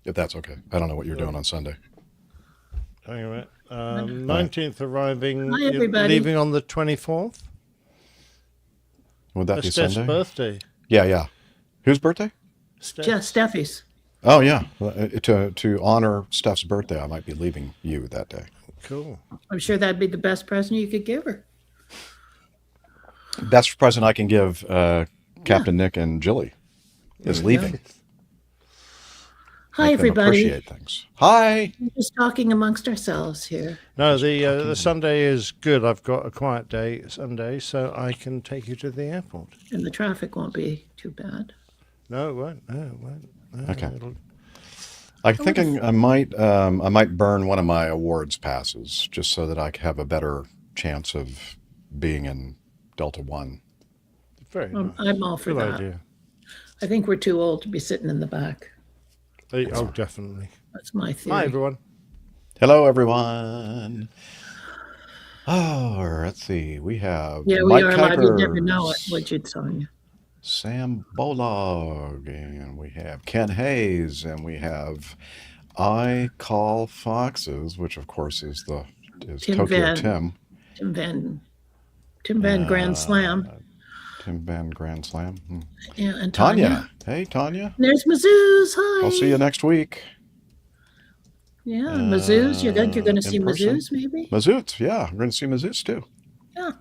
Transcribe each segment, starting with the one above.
If that's okay. I don't know what you're doing on Sunday. Hang on a minute. 19th arriving, Hi, everybody. leaving on the 24th. Would that That's be Steph's Sunday? birthday. Yeah. Whose birthday? Just Steffi's. Oh, yeah. To honor Steph's birthday, I might be leaving you that day. Cool. I'm sure that'd be the best present you could give her. Best present I can give Captain Nick and Jilly is leaving. Hi, Make them everybody. appreciate things. Hi. We're just talking amongst ourselves here. No, the Sunday is good. I've got a quiet day Sunday, so I can take you to the airport. And the traffic won't be too bad. No, it won't. No, it won't. No, Okay. I'm thinking I might burn one of my awards passes just so that I have a better chance of being in Delta One. Very nice. I'm all for Good that. idea. I think we're too old to be sitting in the back. Oh, definitely. That's my theory. Hi, everyone. Hello, everyone. Oh, let's see. We have Yeah, Mike we are live. You'd never Kikers, know it, would you, Sonia? Sam Bolog, and we have Ken Hayes, and we have I Call Foxes, which of course is Tim Tokyo Van. Tim. Tim Van Grand Slam. Tim Van Grand Slam. Yeah, and Tanya. Hey, Tanya. There's Mizzou's. Hi. I'll see you next week. Yeah, Mizzou's. You're going to see in person. Mizzou's, maybe? Mizzou's, yeah. We're going to see Mizzou's too. Yeah.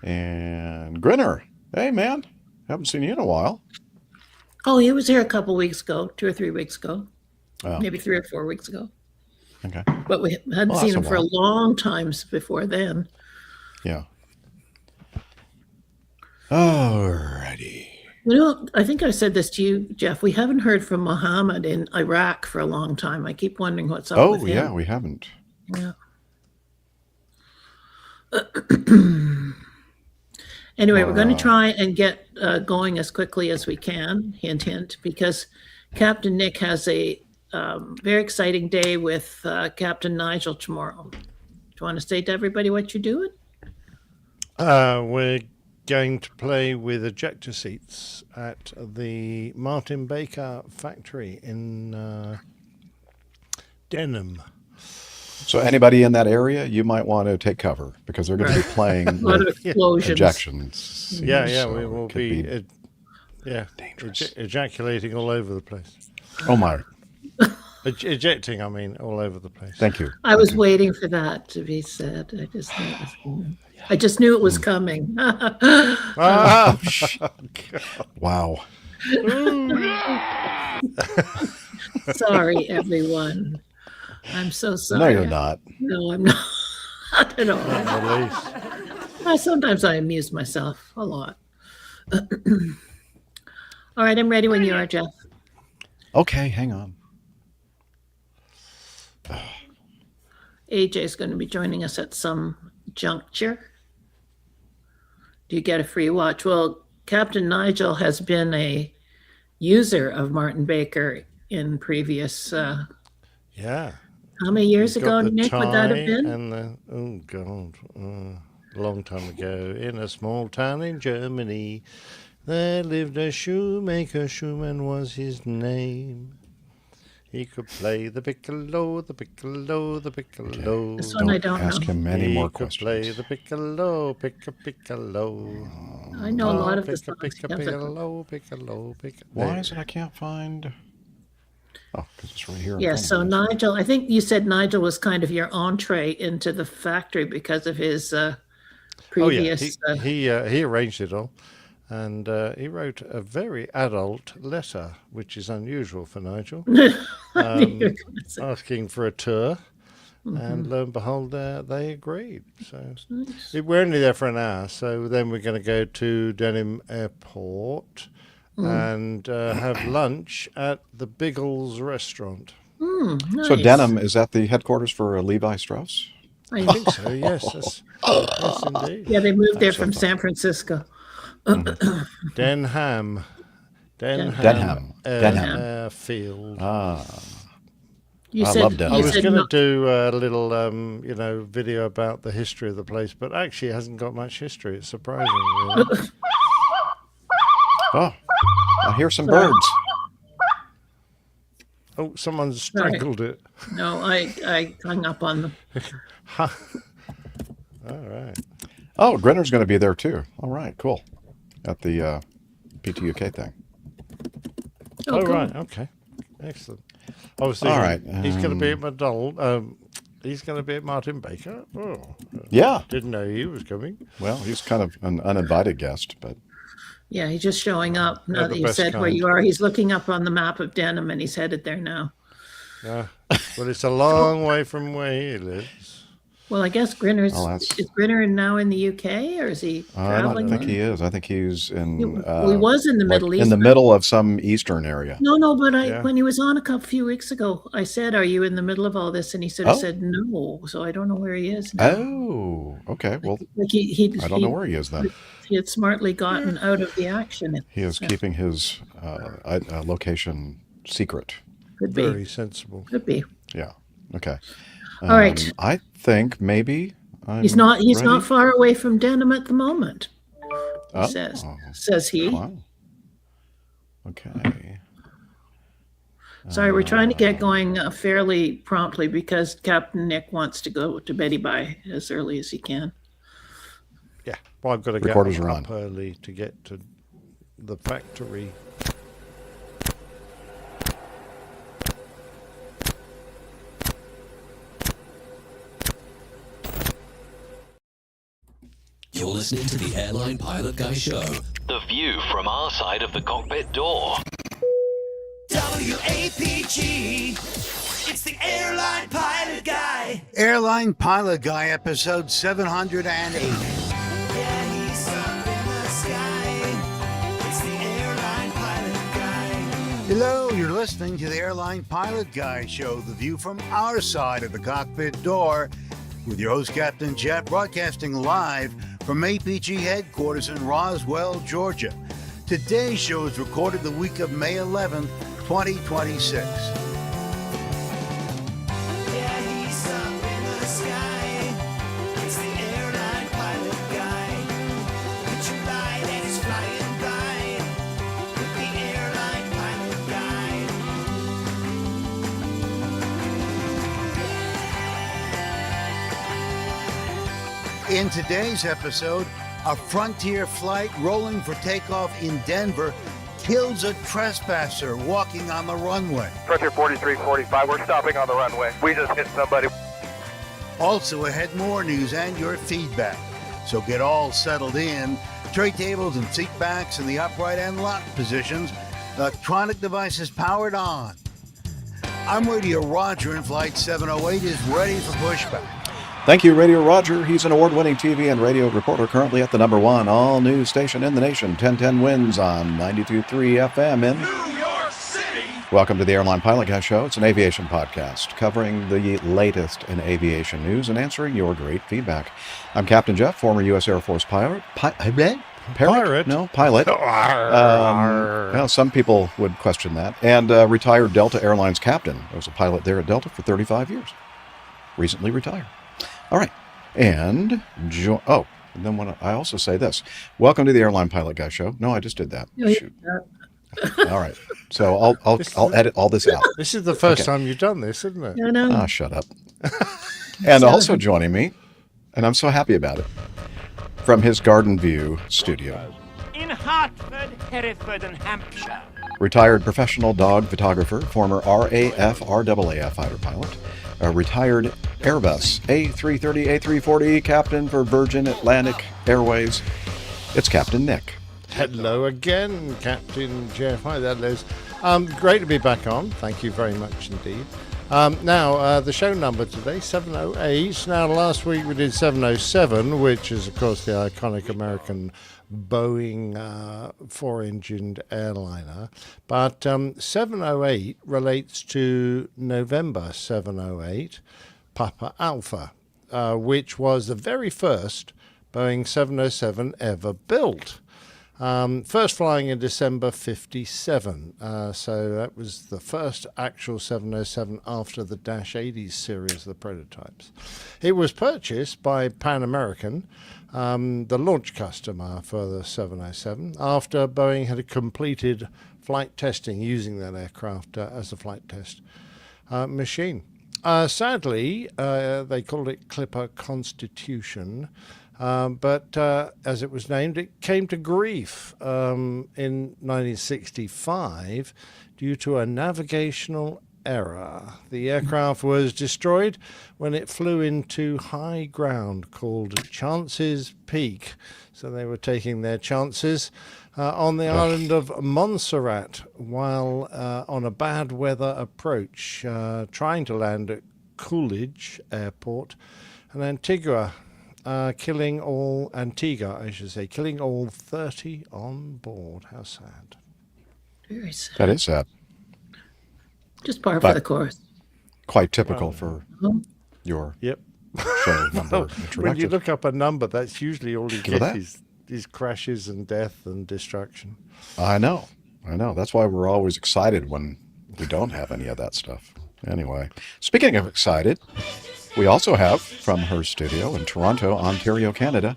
And Grinner. Hey, man. Haven't seen you in a while. Oh, he was here a couple weeks ago, 2 or 3 weeks ago, Oh, maybe 3 or 4 weeks ago. okay. But we hadn't Well, seen that's him a for a while. long time before then. Yeah. Alrighty. You know, I think I said this to you, Jeff. We haven't heard from Mohammed in Iraq for a long time. I keep wondering what's up with Oh, him. yeah, we haven't. Yeah. Anyway, we're going to try and get going as quickly as we can, hint, hint, because Captain Nick has a very exciting day with Captain Nigel tomorrow. Do you want to say to everybody what you're doing? We're going to play with ejector seats at the Martin Baker factory in Denham. So anybody in that area, you might want to take cover because they're going to be playing A lot of with explosions. ejections. Yeah, so we will it could be, dangerous. Ejaculating all over the place. Oh, my. Ejecting, I mean, all over the place. Thank you. I was waiting for that to be said. I just knew it was coming. Ah, Wow. Sorry, everyone. I'm so No, sorry. you're not. No, I'm not. Not at all. at least. Sometimes I amuse myself a lot. All right, I'm ready when you are, Jeff. Okay, hang on. AJ is going to be joining us at some juncture. Do you get a free watch? Well, Captain Nigel has been a user of Martin Baker in previous, Yeah. how many years He's ago, got the Nick, would that have tie been? And oh, God. A long time ago, in a small town in Germany, there lived a shoemaker. Schumann was his name. He could play the piccolo, the piccolo, the piccolo. This one I don't ask know. him any He more could questions. play the piccolo, piccolo. I know a lot of the Picca, songs. picca, piccolo, piccolo, piccolo. Why is it I can't find? Oh, because it's right here. in Yeah, front so of me. Nigel, I think you said Nigel was kind of your entree into the factory because of his previous. Oh yeah, he arranged it all, and he wrote a very adult letter, which is unusual for Nigel, I knew you were gonna say. asking for a tour, Mm-hmm. and lo and behold, they agreed. So we're only there for an hour, so then we're going to go to Denham Airport and have lunch at the Biggles restaurant. Nice. So Denham, is that the headquarters for Levi Strauss? I think so. Yes, yes, indeed. Yeah, they moved there so from fun. San Francisco. Denham. Denham. Airfield. You I said, love Denham. I you was said going to no- do a little, video about the history of the place, but actually it hasn't got much history. It's surprising. Really. Oh, I hear some birds. Oh, someone's strangled it. No, I hung up on them. All right. Oh, Grinner's going to be there too. All right, cool. At the PTUK thing. Oh, cool. right. Okay. Excellent. I was thinking, All right, he's going to be at McDonald. He's going to be at Martin Baker. Oh, Yeah. didn't know he was coming. Well, he's kind of an uninvited guest, but Yeah, he's just showing up. Now They're that the you best said where kind. you are, he's looking up on the map of Denham and he's headed there now. Yeah. Well, it's a long way from where he lives. Well, I guess Grinner's is Grinner now in the UK, or is he I traveling? don't think he is. I think he's in. Well, he was in the Middle East. in the middle of some eastern area. No, but Yeah. when he was on a few weeks ago, I said, "Are you in the middle of all this?" And he sort of said, "No." So I don't know where he is now. Oh, okay. Well, Like I don't know where he is then. He had smartly gotten out of the action. He is keeping his location secret. Could be. Very sensible. Could be. Yeah. Okay. All right. I think maybe He's not ready. far away from Denham at the moment. He Oh, says he. wow. Okay. Sorry, we're trying to get going fairly promptly because Captain Nick wants to go to Betty by as early as he can. Yeah. Well, I've got to get Recorders are on. up early to get to the factory. You're listening to the Airline Pilot Guy Show. The view from our side of the cockpit door. WAPG. It's the Airline Pilot Guy. Airline Pilot Guy, episode 708. Yeah, he's up in the sky. It's the Airline Pilot Guy. Hello, you're listening to the Airline Pilot Guy Show, the view from our side of the cockpit door, with your host, Captain Jeff, broadcasting live from APG headquarters in Roswell, Georgia. Today's show is recorded the week of May 11th, 2026. Yeah, he's up in the sky. It's the Airline Pilot Guy. Picture light and he's flying by with the Airline Pilot Guy. In today's episode, a Frontier flight rolling for takeoff in Denver kills a trespasser walking on the runway. Frontier 4345, we're stopping on the runway. We just hit somebody. Also ahead, more news and your feedback. So get all settled in. Tray tables and seat backs in the upright and lock positions. Electronic devices powered on. I'm Radio Roger, and Flight 708 is ready for pushback. Thank you, Radio Roger. He's an award-winning TV and radio reporter currently at the #1 all-news station in the nation, 1010 Wins on 92.3 FM in New York City. Welcome to the Airline Pilot Guy Show. It's an aviation podcast covering the latest in aviation news and answering your great feedback. I'm Captain Jeff, former U.S. Air Force pilot. Pirate? No, pilot. Well, some people would question that. And retired Delta Airlines captain. I was a pilot there at Delta for 35 years. Recently retired. All right. And, and then when I also say this. Welcome to the Airline Pilot Guy Show. No, I just did that. Shoot. All right. So I'll edit all this out. This is the first time you've done this, isn't it? No, no. Ah, shut up. And also joining me, and I'm so happy about it, from his Garden View studio, in Hartford, Hereford, and Hampshire. retired professional dog photographer, former RAF, RAAF fighter pilot, a retired Airbus A330, A340 captain for Virgin Atlantic Airways. It's Captain Nick. Hello again, Captain Jeff. Hi there, Liz. Great to be back on. Thank you very much indeed. Now, the show number today, 708. Now, last week we did 707, which is, of course, the iconic American Boeing four-engined airliner. But 708 relates to November 708, Papa Alpha, which was the very first Boeing 707 ever built. First flying in December 57. So that was the first actual 707 after the Dash 80 series of the prototypes. It was purchased by Pan American, the launch customer for the 707, after Boeing had completed flight testing using that aircraft as a flight test machine. Sadly, they called it Clipper Constitution. But as it was named, it came to grief in 1965 due to a navigational error. The aircraft was destroyed when it flew into high ground called Chances Peak. So they were taking their chances on the island of Montserrat while on a bad weather approach, trying to land at Coolidge Airport and Antigua. Killing all 30 on board. How sad. Very sad. That is sad. Just par for the course. Quite typical for your show number introduction. When you look up a number, that's usually all you get is crashes and death and destruction. I know. That's why we're always excited when we don't have any of that stuff. Anyway, speaking of excited, we also have, from her studio in Toronto, Ontario, Canada,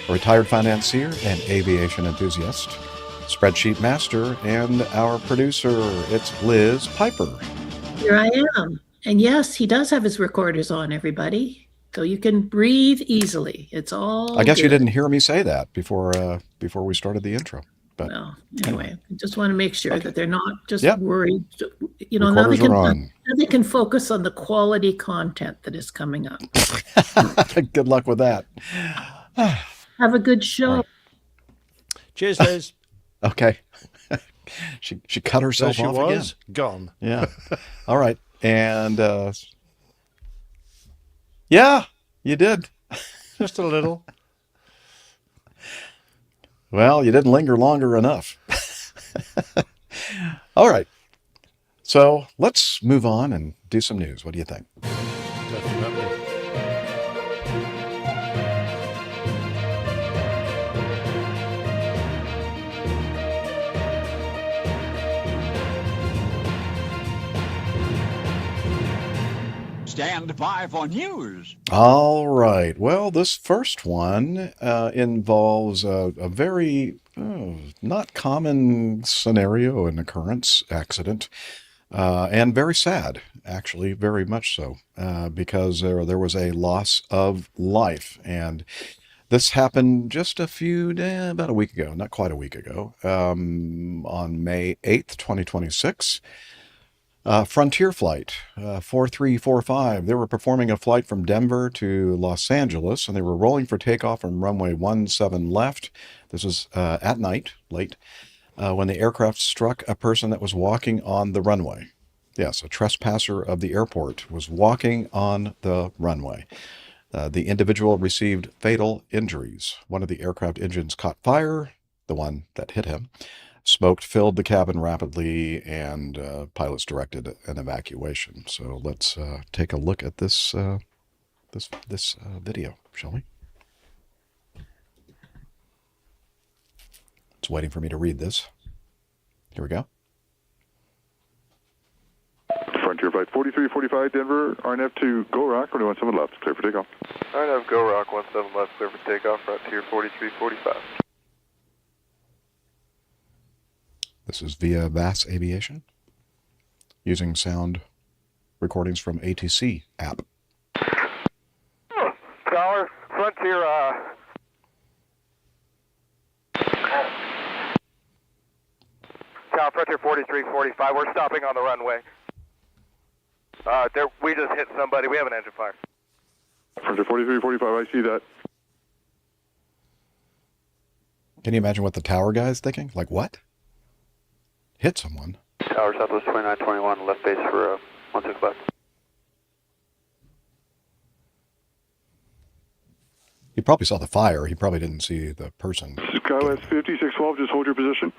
a retired financier and aviation enthusiast, spreadsheet master, and our producer. It's Liz Piper. Here I am. And yes, he does have his recorders on, everybody. So you can breathe easily. It's all I guess good. you didn't hear me say that before we started the intro. But well, anyway, I just want to make sure that they're not just worried. You know, Recorders now they can focus on the quality content that is coming up. Good luck with that. Have a good show. Right. Cheers, Liz. Okay. She cut herself off again. Gone. Yeah. All right. And yeah, you did. Just a little. Well, you didn't linger longer enough. All right. So let's move on and do some news. What do you think? Definitely. Stand by for news. All right. Well, this first one involves a very not common scenario, an occurrence, accident, and very sad, actually, very much so, because there was a loss of life. And this happened just about a week ago, not quite a week ago, on May 8th, 2026. Frontier Flight 4345. They were performing a flight from Denver to Los Angeles, and they were rolling for takeoff from runway 17 left. This was at night, late, when the aircraft struck a person that was walking on the runway. Yes, a trespasser of the airport was walking on the runway. The individual received fatal injuries. One of the aircraft engines caught fire, the one that hit him. Smoke filled the cabin rapidly, and pilots directed an evacuation. So let's take a look at this video, shall we? It's waiting for me to read this. Here we go. Frontier Flight 4345, Denver, RNF to Go Rock, runway 17 left, clear for takeoff. RNF Go Rock, 17 left, clear for takeoff, Frontier 4345. This is via VAS Aviation, using sound recordings from ATC app. Scholar, Frontier, Frontier 4345, we're stopping on the runway. We just hit somebody, we have an engine fire. Frontier 4345, I see that. Can you imagine what the tower guy is thinking? Like, what? Hit someone? Tower Southwest 2921, left base for 16 left. He probably saw the fire. He probably didn't see the person. Skywest 5612, just hold your position.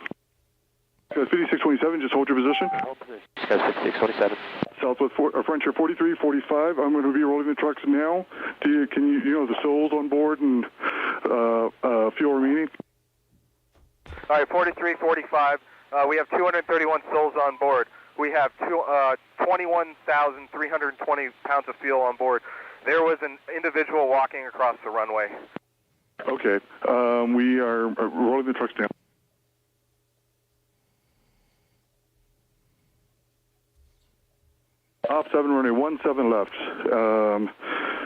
Skywest 5627, just hold your position. Skywest 5627. Southwest Frontier 4345, I'm going to be rolling the trucks now. Can you the souls on board and fuel remaining? All right, 4345. We have 231 souls on board. We have 21,320 pounds of fuel on board. There was an individual walking across the runway. Okay. We are rolling the trucks down. Op 7, runway 17 left.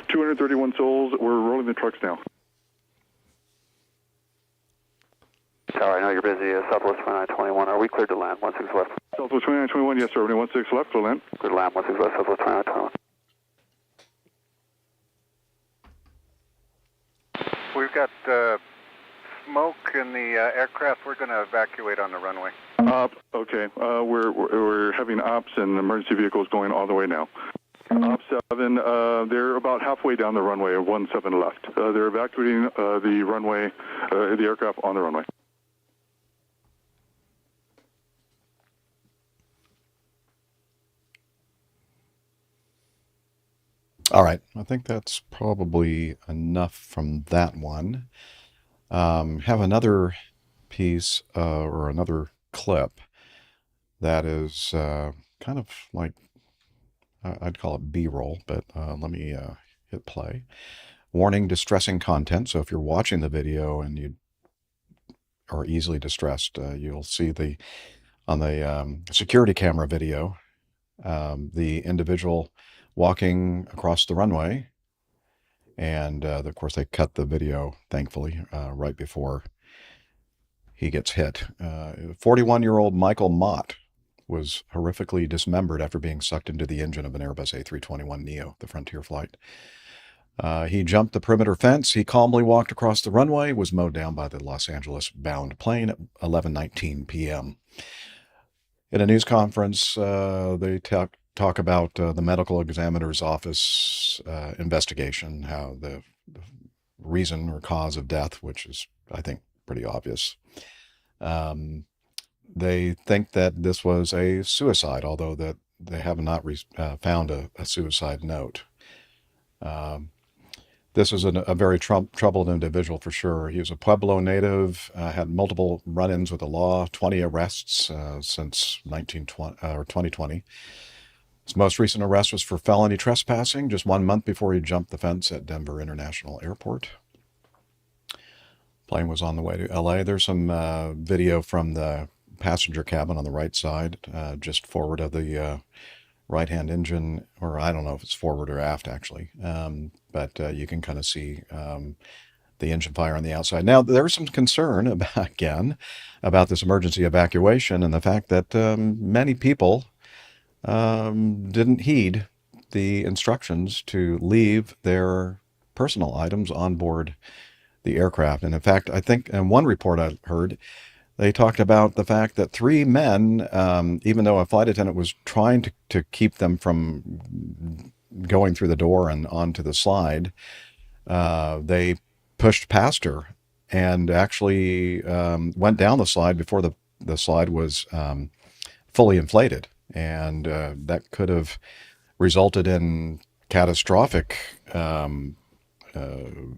231 souls. We're rolling the trucks now. Tower, I know you're busy. Southwest 2921. Are we cleared to land? 16 left. Southwest 2921, yes, sir. Runway 16 left, full land. Cleared to land. 16 left. Southwest 2921. We've got smoke in the aircraft. We're going to evacuate on the runway. Okay. We're having ops and emergency vehicles going all the way now. Op 7, they're about halfway down the runway, 17 left. They're evacuating the runway, the aircraft on the runway. All right. I think that's probably enough from that one. Have another piece or another clip that is kind of like, I'd call it B-roll, but let me hit play. Warning, distressing content. So if you're watching the video and you are easily distressed, you'll see on the security camera video, the individual walking across the runway. And of course, they cut the video, thankfully, right before he gets hit. 41-year-old Michael Mott was horrifically dismembered after being sucked into the engine of an Airbus A321neo, the Frontier flight. He jumped the perimeter fence. He calmly walked across the runway, was mowed down by the Los Angeles-bound plane at 11:19 p.m. In a news conference, they talk about the medical examiner's office investigation, how the reason or cause of death, which is, I think, pretty obvious. They think that this was a suicide, although that they have not found a suicide note. This is a very troubled individual for sure. He was a Pueblo native, had multiple run-ins with the law, 20 arrests since 2020. His most recent arrest was for felony trespassing just 1 month before he jumped the fence at Denver International Airport. Plane was on the way to LA. There's some video from the passenger cabin on the right side, just forward of the right-hand engine, or I don't know if it's forward or aft actually, but you can kind of see the engine fire on the outside. Now, there's some concern about this emergency evacuation and the fact that many people didn't heed the instructions to leave their personal items on board the aircraft. And in fact, I think in one report I heard, they talked about the fact that 3 men, even though a flight attendant was trying to keep them from going through the door and onto the slide, they pushed past her and actually went down the slide before the slide was fully inflated. And that could have resulted in catastrophic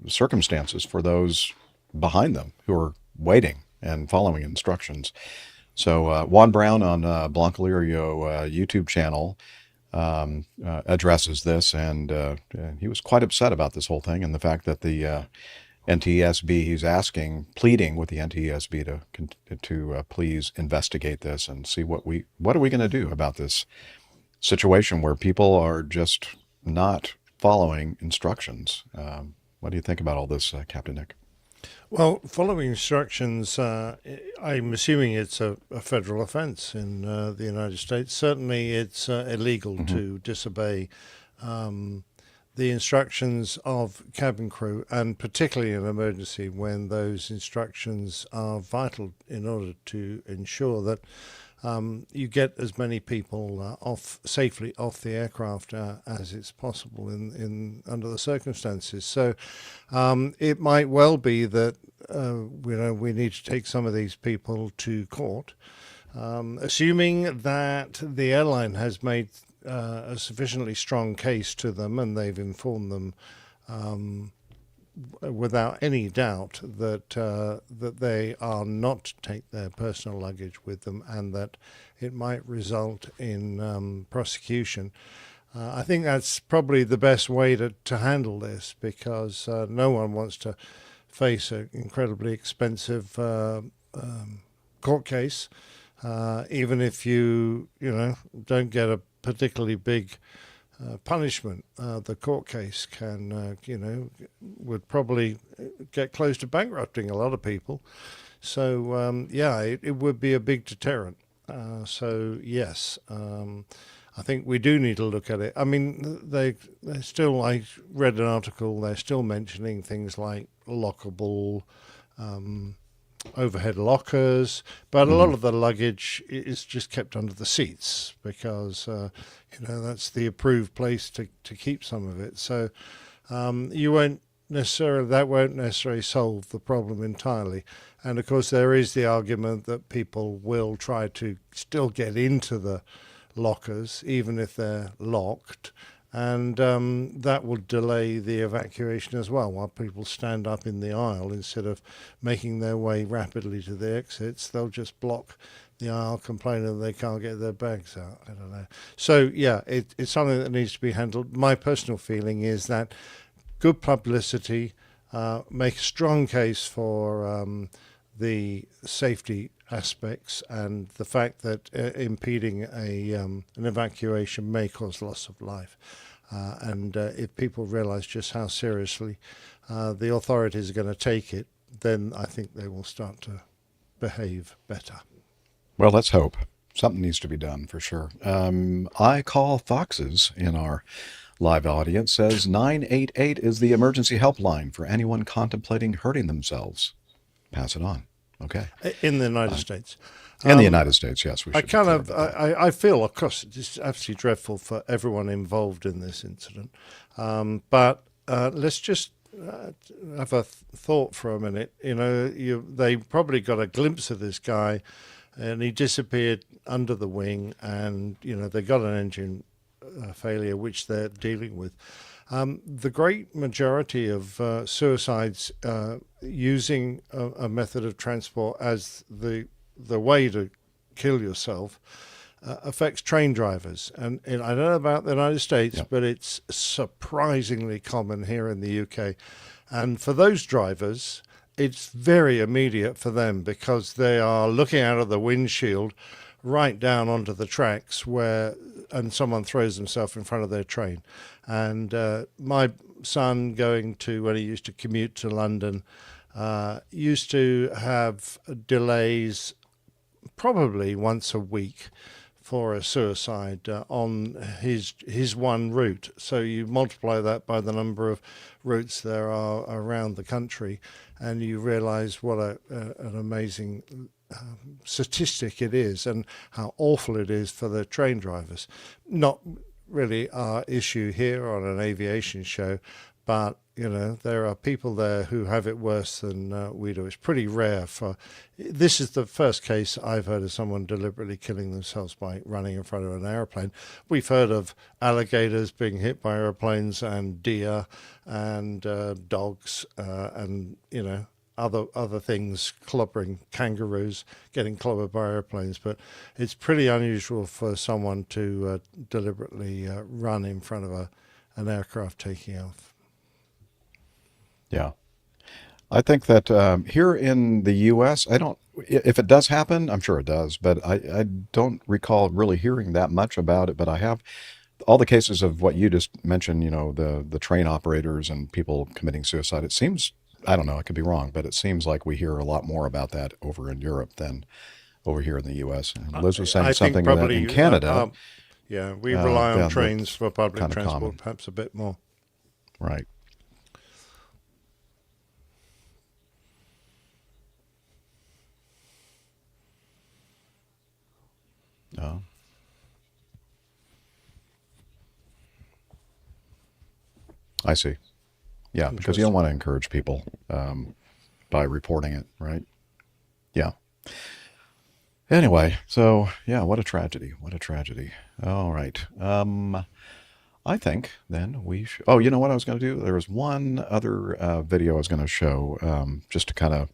circumstances for those behind them who are waiting and following instructions. So Juan Brown on Blancalirio YouTube channel addresses this, and he was quite upset about this whole thing and the fact that the NTSB, he's pleading with the NTSB to please investigate this and see what are we going to do about this situation where people are just not following instructions. What do you think about all this, Captain Nick? Well, following instructions, I'm assuming it's a federal offense in the United States. Certainly it's illegal to disobey the instructions of cabin crew, and particularly in an emergency when those instructions are vital in order to ensure that you get as many people safely off the aircraft as it's possible under the circumstances. So it might well be that we need to take some of these people to court, assuming that the airline has made a sufficiently strong case to them and they've informed them without any doubt that that they are not to take their personal luggage with them, and that it might result in prosecution. I think that's probably the best way to handle this, because no one wants to face an incredibly expensive court case, even if you don't get a particularly big punishment. The court case can would probably get close to bankrupting a lot of people. So it would be a big deterrent. So yes. I think we do need to look at it. I mean, they still, I read an article, they're still mentioning things like lockable overhead lockers, but a lot of the luggage is just kept under the seats because, that's the approved place to keep some of it. So that won't necessarily solve the problem entirely. And of course, there is the argument that people will try to still get into the lockers, even if they're locked, and that will delay the evacuation as well. While people stand up in the aisle, instead of making their way rapidly to the exits, they'll just block the aisle, complaining that they can't get their bags out. I don't know. So yeah, it's something that needs to be handled. My personal feeling is that good publicity, make a strong case for the safety aspects, and the fact that impeding an evacuation may cause loss of life. And if people realize just how seriously the authorities are going to take it, then I think they will start to behave better. Well, let's hope. Something needs to be done for sure. I Call Foxes in our live audience says 988 is the emergency helpline for anyone contemplating hurting themselves. Pass it on. Okay. In the United States. In the United States, yes. We should I feel, of course, it's absolutely dreadful for everyone involved in this incident. But let's just have a thought for a minute. They probably got a glimpse of this guy, and he disappeared under the wing, and, they got an engine failure, which they're dealing with. The great majority of suicides using a method of transport as the way to kill yourself affects train drivers. And I don't know about the United States, but it's surprisingly common here in the UK. And for those drivers, it's very immediate for them, because they are looking out of the windshield right down onto the tracks and someone throws himself in front of their train. And my son, when he used to commute to London, used to have delays probably once a week for a suicide on his one route. So you multiply that by the number of routes there are around the country, and you realize what an amazing statistic it is, and how awful it is for the train drivers. Not really our issue here on an aviation show, but there are people there who have it worse than we do. It's pretty rare. This is the first case I've heard of someone deliberately killing themselves by running in front of an airplane. We've heard of alligators being hit by airplanes, and deer, and dogs, and other things, clobbering kangaroos, getting clobbered by airplanes. But it's pretty unusual for someone to deliberately run in front of an aircraft taking off. Yeah. I think that here in the U.S., if it does happen, I'm sure it does, but I don't recall really hearing that much about it. But I have all the cases of what you just mentioned, the train operators and people committing suicide. It seems, I don't know, I could be wrong, but it seems like we hear a lot more about that over in Europe than over here in the U.S. And Liz was saying something that in Canada. We rely on trains for public transport, common. Perhaps a bit more. Right. Oh. I see. Yeah, because you don't want to encourage people by reporting it, right? Yeah. Anyway, so yeah, what a tragedy. What a tragedy. All right. I think then we should. Oh, you know what I was going to do? There was one other video I was going to show, just to kind of,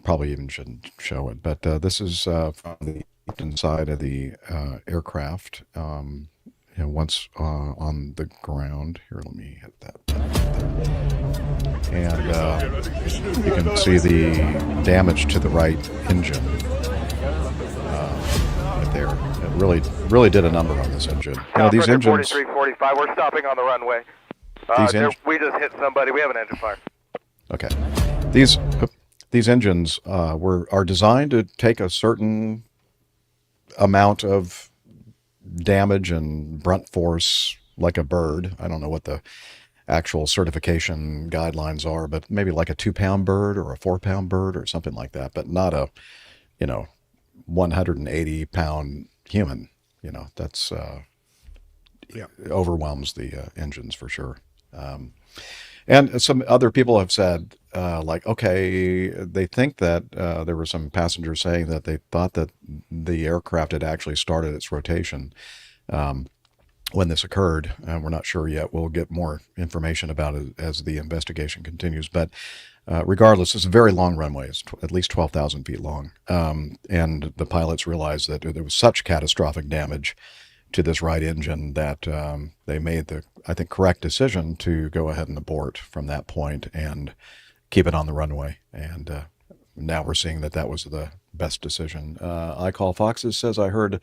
probably even shouldn't show it, but this is from the inside of the aircraft. Once on the ground. Here, let me hit that. And you can see the damage to the right engine right there. It really did a number on this engine. These engines. 4345. We're stopping on the runway. We just hit somebody. We have an engine fire. Okay. These engines are designed to take a certain amount of damage and brunt force like a bird. I don't know what the actual certification guidelines are, but maybe like a 2-pound bird or a 4-pound bird or something like that, but not a 180-pound human. That's overwhelms the engines for sure. And some other people have said, okay, they think that there were some passengers saying that they thought that the aircraft had actually started its rotation when this occurred. We're not sure yet. We'll get more information about it as the investigation continues. But regardless, it's a very long runway. It's at least 12,000 feet long. And the pilots realized that there was such catastrophic damage to this right engine that they made the, I think, correct decision to go ahead and abort from that point and keep it on the runway. And now we're seeing that was the best decision. I Call Foxes says, I heard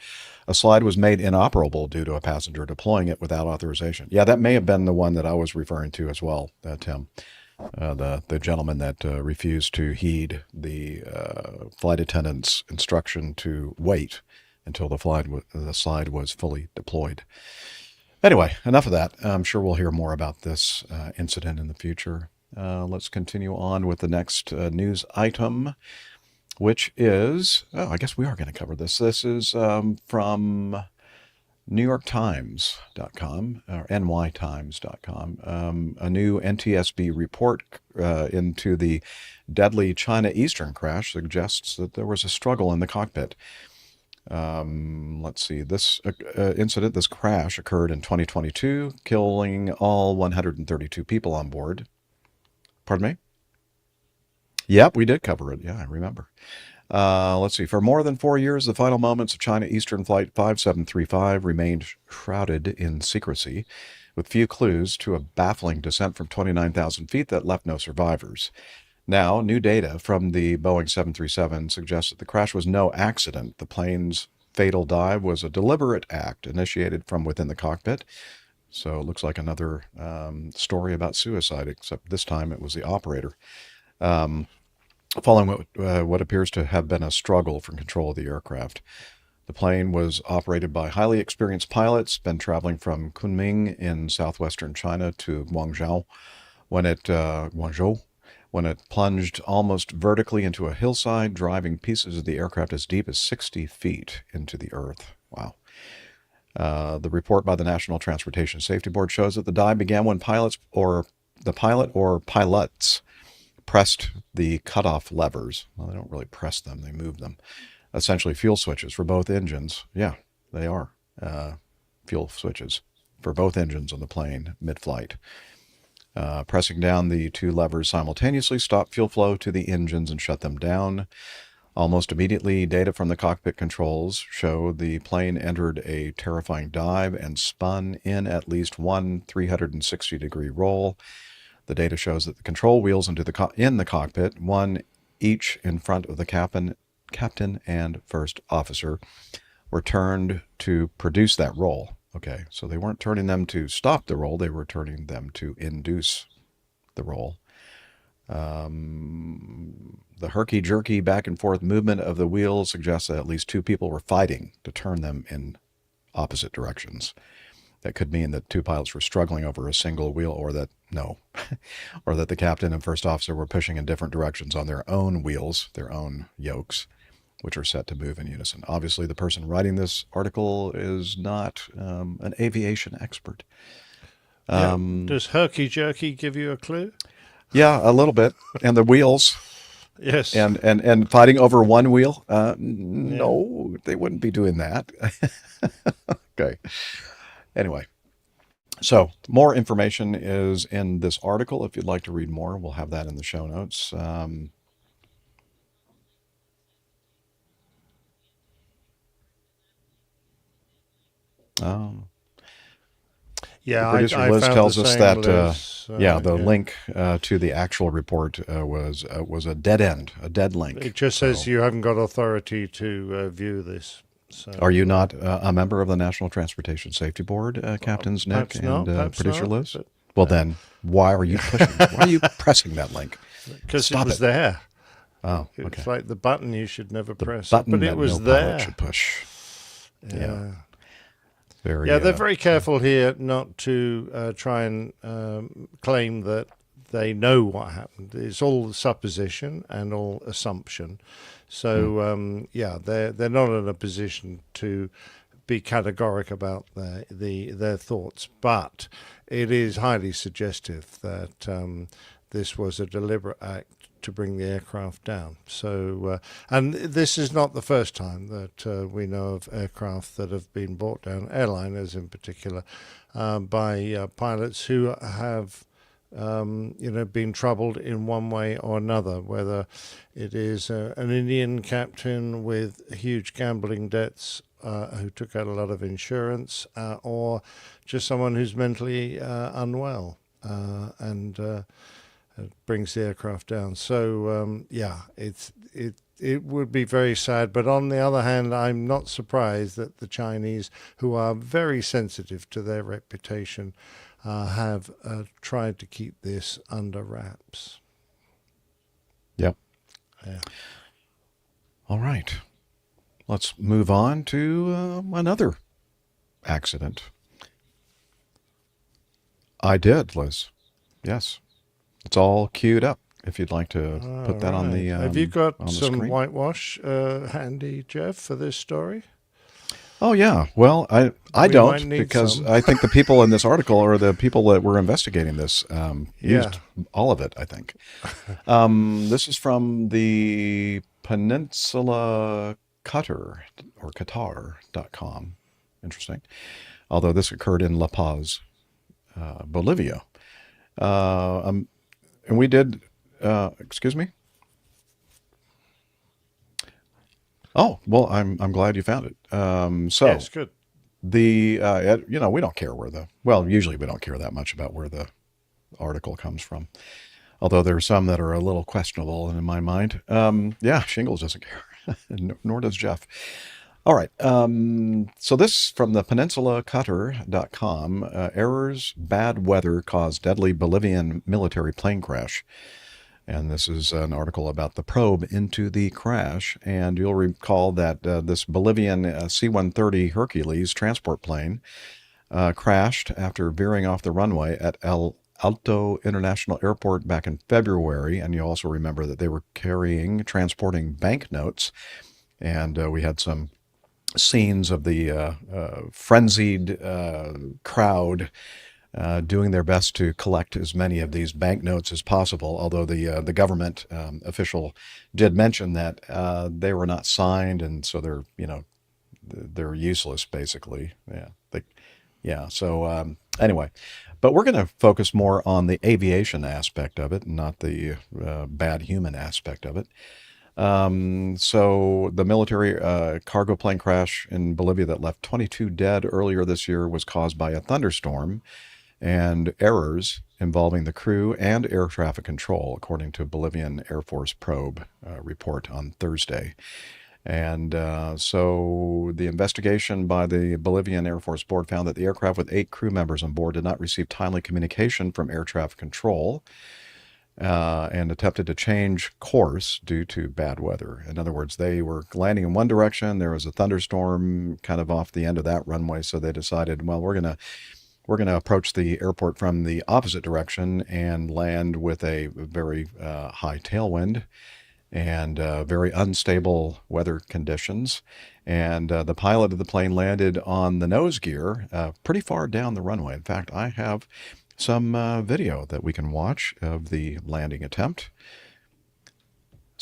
a slide was made inoperable due to a passenger deploying it without authorization. Yeah, that may have been the one that I was referring to as well, Tim. The gentleman that refused to heed the flight attendant's instruction to wait until the slide was fully deployed. Anyway, enough of that. I'm sure we'll hear more about this incident in the future. Let's continue on with the next news item, which is, I guess we are going to cover this. This is from NewYorkTimes.com or NYTimes.com. A new NTSB report into the deadly China Eastern crash suggests that there was a struggle in the cockpit. Let's see, this this crash occurred in 2022, killing all 132 people on board. Pardon me? Yep, we did cover it. Yeah, I remember. Let's see. For more than 4 years, the final moments of China Eastern Flight 5735 remained shrouded in secrecy, with few clues to a baffling descent from 29,000 feet that left no survivors. Now, new data from the Boeing 737 suggests that the crash was no accident. The plane's fatal dive was a deliberate act initiated from within the cockpit. So it looks like another story about suicide, except this time it was the operator. Following what appears to have been a struggle for control of the aircraft. The plane was operated by highly experienced pilots, been traveling from Kunming in southwestern China to Guangzhou when it plunged almost vertically into a hillside, driving pieces of the aircraft as deep as 60 feet into the earth. Wow. The report by the National Transportation Safety Board shows that the dive began when pilots pressed the cutoff levers. Well, they don't really press them, they move them. Essentially fuel switches for both engines. Yeah, they are fuel switches for both engines on the plane mid-flight. Pressing down the two levers simultaneously stopped fuel flow to the engines and shut them down. Almost immediately, data from the cockpit controls show the plane entered a terrifying dive and spun in at least one 360-degree roll. The data shows that the control wheels in the cockpit, one each in front of the captain and first officer, were turned to produce that roll. Okay, so they weren't turning them to stop the roll, they were turning them to induce the roll. The herky-jerky back and forth movement of the wheels suggests that at least two people were fighting to turn them in opposite directions. That could mean that two pilots were struggling over a single wheel, or that the captain and first officer were pushing in different directions on their own wheels, their own yokes, which are set to move in unison. Obviously, the person writing this article is not an aviation expert. Does herky-jerky give you a clue? Yeah, a little bit. And the wheels. Yes. And fighting over one wheel? No, they wouldn't be doing that. Okay. Anyway, So more information is in this article. If you'd like to read more, we'll have that in the show notes. Yeah, the producer I Liz found tells the us same, that Liz. the link to the actual report was a dead end, a dead link. It just says you haven't got authority to view this. So, are you not a member of the National Transportation Safety Board, Captains Nick and producer Liz? Well, then why are you pushing? Why are you pressing that link? Because it was there. Oh, okay. It's like the button you should never press. Button But that it was no there. pilot should push. Yeah. They're very careful here not to try and claim that they know what happened. It's all supposition and all assumption. So they're not in a position to be categoric about their thoughts, but it is highly suggestive that this was a deliberate act to bring the aircraft down. So, and this is not the first time that we know of aircraft that have been brought down, airliners in particular, by pilots who have, been troubled in one way or another, whether it is an Indian captain with huge gambling debts who took out a lot of insurance, or just someone who's mentally unwell and brings the aircraft down. So it would be very sad. But on the other hand, I'm not surprised that the Chinese, who are very sensitive to their reputation, have tried to keep this under wraps. Yep. Yeah. All right. Let's move on to another accident. I did, Liz. Yes. It's all queued up. If you'd like to put that on the have you got some screen. whitewash handy, Jeff, for this story? Oh yeah. Well, I don't, because I think the people in this article are the people that were investigating this. Used all of it, I think. This is from the Peninsula Cutter or Qatar.com. Interesting. Although this occurred in La Paz, Bolivia. And we did, excuse me? Oh, well, I'm glad you found it. Yes, good. We don't care usually we don't care that much about where the article comes from. Although there are some that are a little questionable in my mind. Shingles doesn't care, nor does Jeff. All right. So this from the PeninsulaCutter.com. Errors, bad weather caused deadly Bolivian military plane crash. And this is an article about the probe into the crash. And you'll recall that this Bolivian C-130 Hercules transport plane crashed after veering off the runway at El Alto International Airport back in February. And you also remember that they were transporting banknotes. And we had some scenes of the frenzied crowd doing their best to collect as many of these banknotes as possible, although the government official did mention that they were not signed, and so they're useless, basically. So anyway, but we're going to focus more on the aviation aspect of it, not the bad human aspect of it. So the military cargo plane crash in Bolivia that left 22 dead earlier this year was caused by a thunderstorm and errors involving the crew and air traffic control, according to Bolivian Air Force probe report on Thursday. And so the investigation by the Bolivian Air Force Board found that the aircraft with 8 crew members on board did not receive timely communication from air traffic control and attempted to change course due to bad weather. In other words, they were landing in one direction. There was a thunderstorm kind of off the end of that runway, so they decided, well, we're going to approach the airport from the opposite direction and land with a very high tailwind and very unstable weather conditions. And the pilot of the plane landed on the nose gear pretty far down the runway. In fact, I have some video that we can watch of the landing attempt.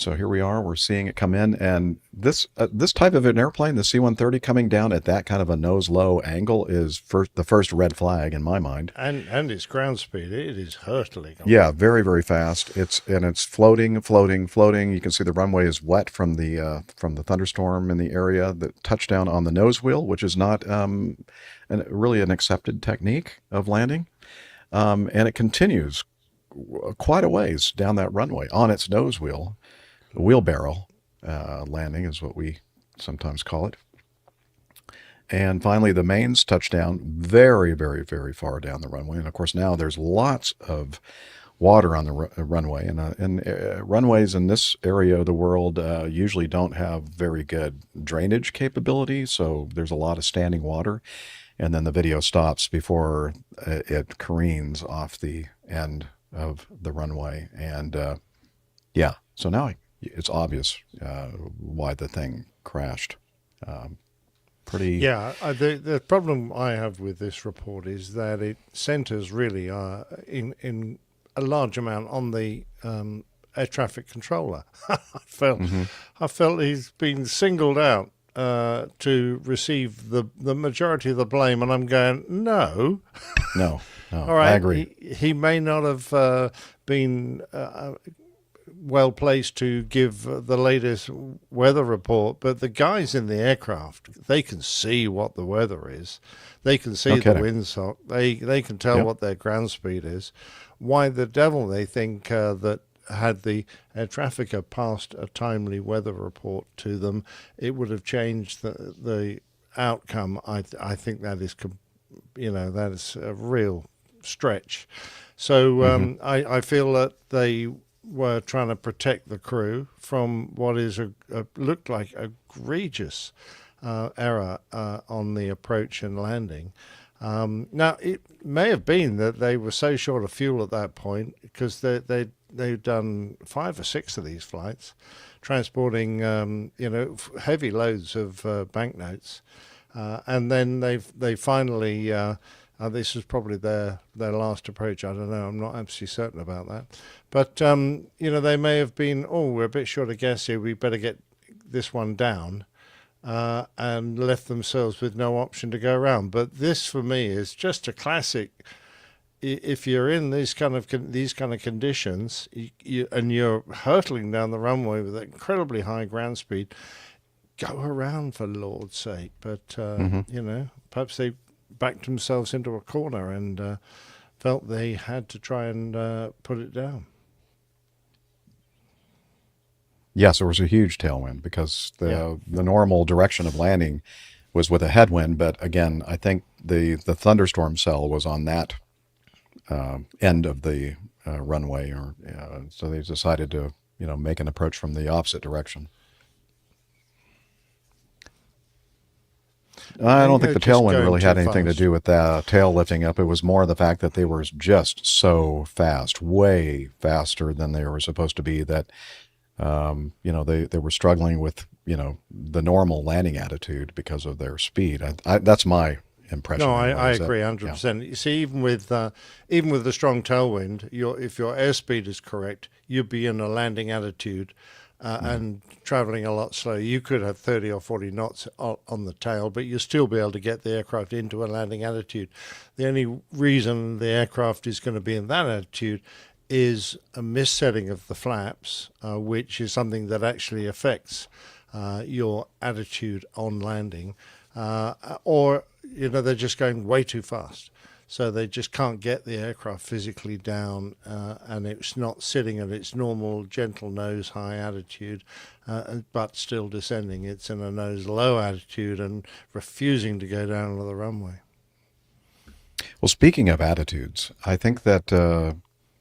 So here we are. We're seeing it come in, and this type of an airplane, the C-130, coming down at that kind of a nose low angle is the first red flag in my mind. And its ground speed, it is hurtling. Yeah, very, very fast. It's floating. You can see the runway is wet from the thunderstorm in the area. The touchdown on the nose wheel, which is not really an accepted technique of landing, and it continues quite a ways down that runway on its nose wheel. Wheelbarrow landing is what we sometimes call it. And finally, the mains touchdown very, very, very far down the runway. And of course, now there's lots of water on the runway. And runways in this area of the world usually don't have very good drainage capability. So there's a lot of standing water. And then the video stops before it careens off the end of the runway. And yeah, so now it's obvious why the thing crashed. Yeah, the problem I have with this report is that it centers really in a large amount on the air traffic controller. I felt he's been singled out to receive the majority of the blame, and I'm going, no. No, All right, I agree. He may not have been well placed to give the latest weather report, but the guys in the aircraft, they can see what the weather is. They can see the windsock. They can tell what their ground speed is. Why the devil they think that had the air trafficker passed a timely weather report to them, it would have changed the outcome. I think that is, that is a real stretch. So I feel that they were trying to protect the crew from what is looked like egregious error on the approach and landing. Now, it may have been that they were so short of fuel at that point because they've done 5 or 6 of these flights, transporting heavy loads of banknotes, and then they finally. This is probably their last approach. I don't know. I'm not absolutely certain about that. But, they may have been, we're a bit short of gas here. We better get this one down, and left themselves with no option to go around. But this, for me, is just a classic. If you're in these kind of conditions and you're hurtling down the runway with incredibly high ground speed, go around for Lord's sake. But, perhaps they backed themselves into a corner and felt they had to try and put it down. Yes, there was a huge tailwind because the normal direction of landing was with a headwind. But again, I think the thunderstorm cell was on that end of the runway, so they decided to make an approach from the opposite direction. I don't think the tailwind really had anything to do with that tail lifting up. It was more the fact that they were just so fast, way faster than they were supposed to be, that they were struggling with the normal landing attitude because of their speed. That's my impression. No, I agree 100%. You see, even with the strong tailwind, if your airspeed is correct, you'd be in a landing attitude. And traveling a lot slower. You could have 30 or 40 knots on the tail, but you'll still be able to get the aircraft into a landing attitude. The only reason the aircraft is going to be in that attitude is a missetting of the flaps, which is something that actually affects your attitude on landing. Or, they're just going way too fast. So they just can't get the aircraft physically down, and it's not sitting at its normal gentle nose high attitude, but still descending. It's in a nose low attitude and refusing to go down to the runway. Well, speaking of attitudes, I think that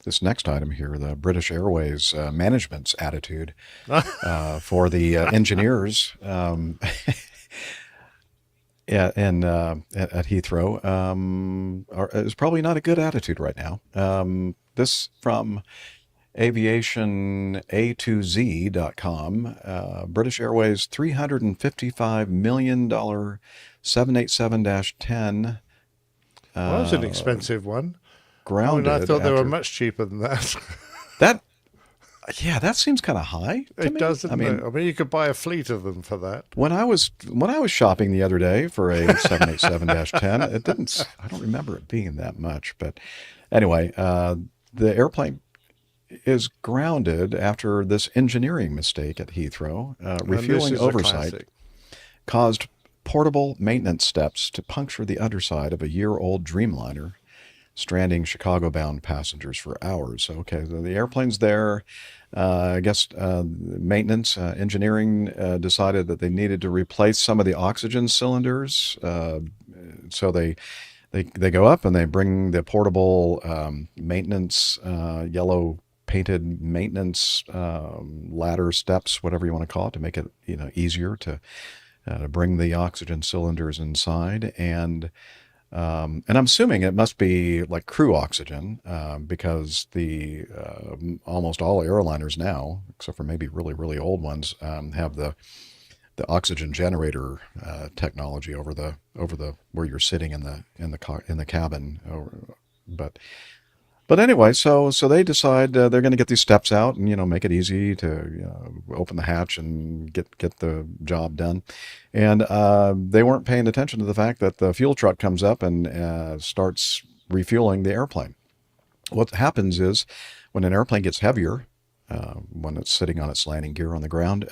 this next item here, the British Airways management's attitude for the engineers at Heathrow is probably not a good attitude right now. This from aviationA2Z.com. British Airways $355 million 787-10. Well, that was an expensive one. Grounded. I thought they were much cheaper than that. Yeah, that seems kind of high to It me. doesn't. I mean, you could buy a fleet of them for that. when I was shopping the other day for a 787-10, it didn't. I don't remember it being that much. But anyway, the airplane is grounded after this engineering mistake at Heathrow. Refueling oversight caused portable maintenance steps to puncture the underside of a year-old Dreamliner, stranding Chicago-bound passengers for hours. Okay, so the airplane's there. I guess maintenance, engineering decided that they needed to replace some of the oxygen cylinders. So they go up and they bring the portable maintenance, yellow painted maintenance ladder steps, whatever you want to call it, to make it easier to bring the oxygen cylinders inside. And I'm assuming it must be like crew oxygen because the almost all airliners now, except for maybe really, really old ones, have the oxygen generator technology over the where you're sitting in the cabin. But anyway, so they decide they're going to get these steps out and make it easy to open the hatch and get the job done. And they weren't paying attention to the fact that the fuel truck comes up and starts refueling the airplane. What happens is when an airplane gets heavier, when it's sitting on its landing gear on the ground,